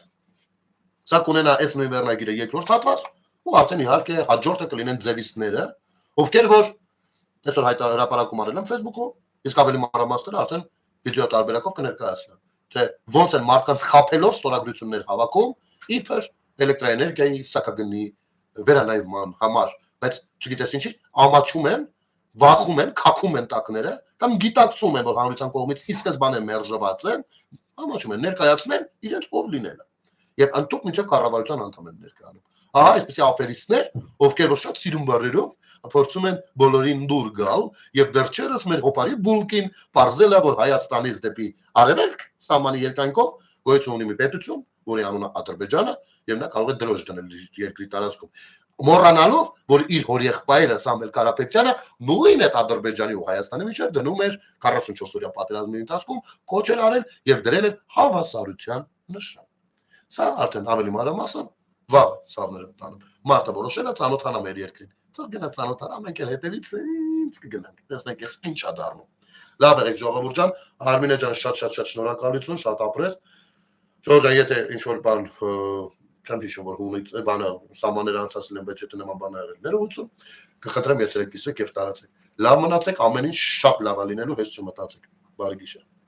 սա կունենա այս նույն վերնագիրը երկրորդ հատված, ու արդեն իհարկե հաջորդը կլինեն ձևիստները, ովքեր որ Այսօր հրապարակում արել եմ Facebook-ով, իսկ ավելի մանրամասները արդեն վիդեո տարբերակով կներկայացնեմ, թե ոնց են մարդկանց խաբելով ստորագրություններ հավաքում, իբր էլեկտրաէներգիայի սակագնի վերանայման համար, բայց չգիտես ինչի, ամաչում են, վախում են, քաքում են տակները, կամ գիտակցում են, որ հանրության կողմից ի սկզբանե մերժված են, ամաչում են, ներկայացնեն իրենց ով լինելը։ Եվ ընդհանուր մինչև կառավարության անդամ են ներկայանում։ Ահա այսպեսի աֆերիստներ, ովքեր որ շատ սիրուն բառերով փորձում են բոլորին դուր գալ եւ վերջերս մեր հոպարի բուլկին բարձել է, որ Հայաստանից դեպի արևելք սահմանի երկայնքով գոյություն ունի մի պետություն, որի անունը Ադրբեջանը, եւ նա կարող է դրոշ դնել երկրի տարածքում, մոռանալով, որ իր հորեղբայրը Սամվել Կարապետյանը նույն այդ Ադրբեջանի ու Հայաստանի միջև դնում էր 44-օրյա պատերազմի ընթացքում կոչեր արել եւ դրել էր հավասարության նշան։ Սա արդեն ավելի մանրամասն վաղ ցավները տանում։ Մարտը որոշել է ցանոթանա մեր երկրին։ Թող գնա ցանոթանա, մենք էլ հետևից ինձ կգնանք։ Տեսնենք ես ինչա դառնում։ Լավ եղեք ժողովուրդ ջան, Արմինե ջան, շատ շնորհակալություն, շատ ապրես։ Ժողովուրդ ջան, եթե ինչ որ բան չեմ հիշում, որ հունից բանը սահմանները անցածել են, բայց եթե նման բան ա եղել ներողություն, կխնդրեմ եթե կիսեք եւ տարածեք։ Լավ մնացեք, ամեն ինչ շատ լավ է լինելու, հեշտ չմտածեք։ Բարի գիշեր։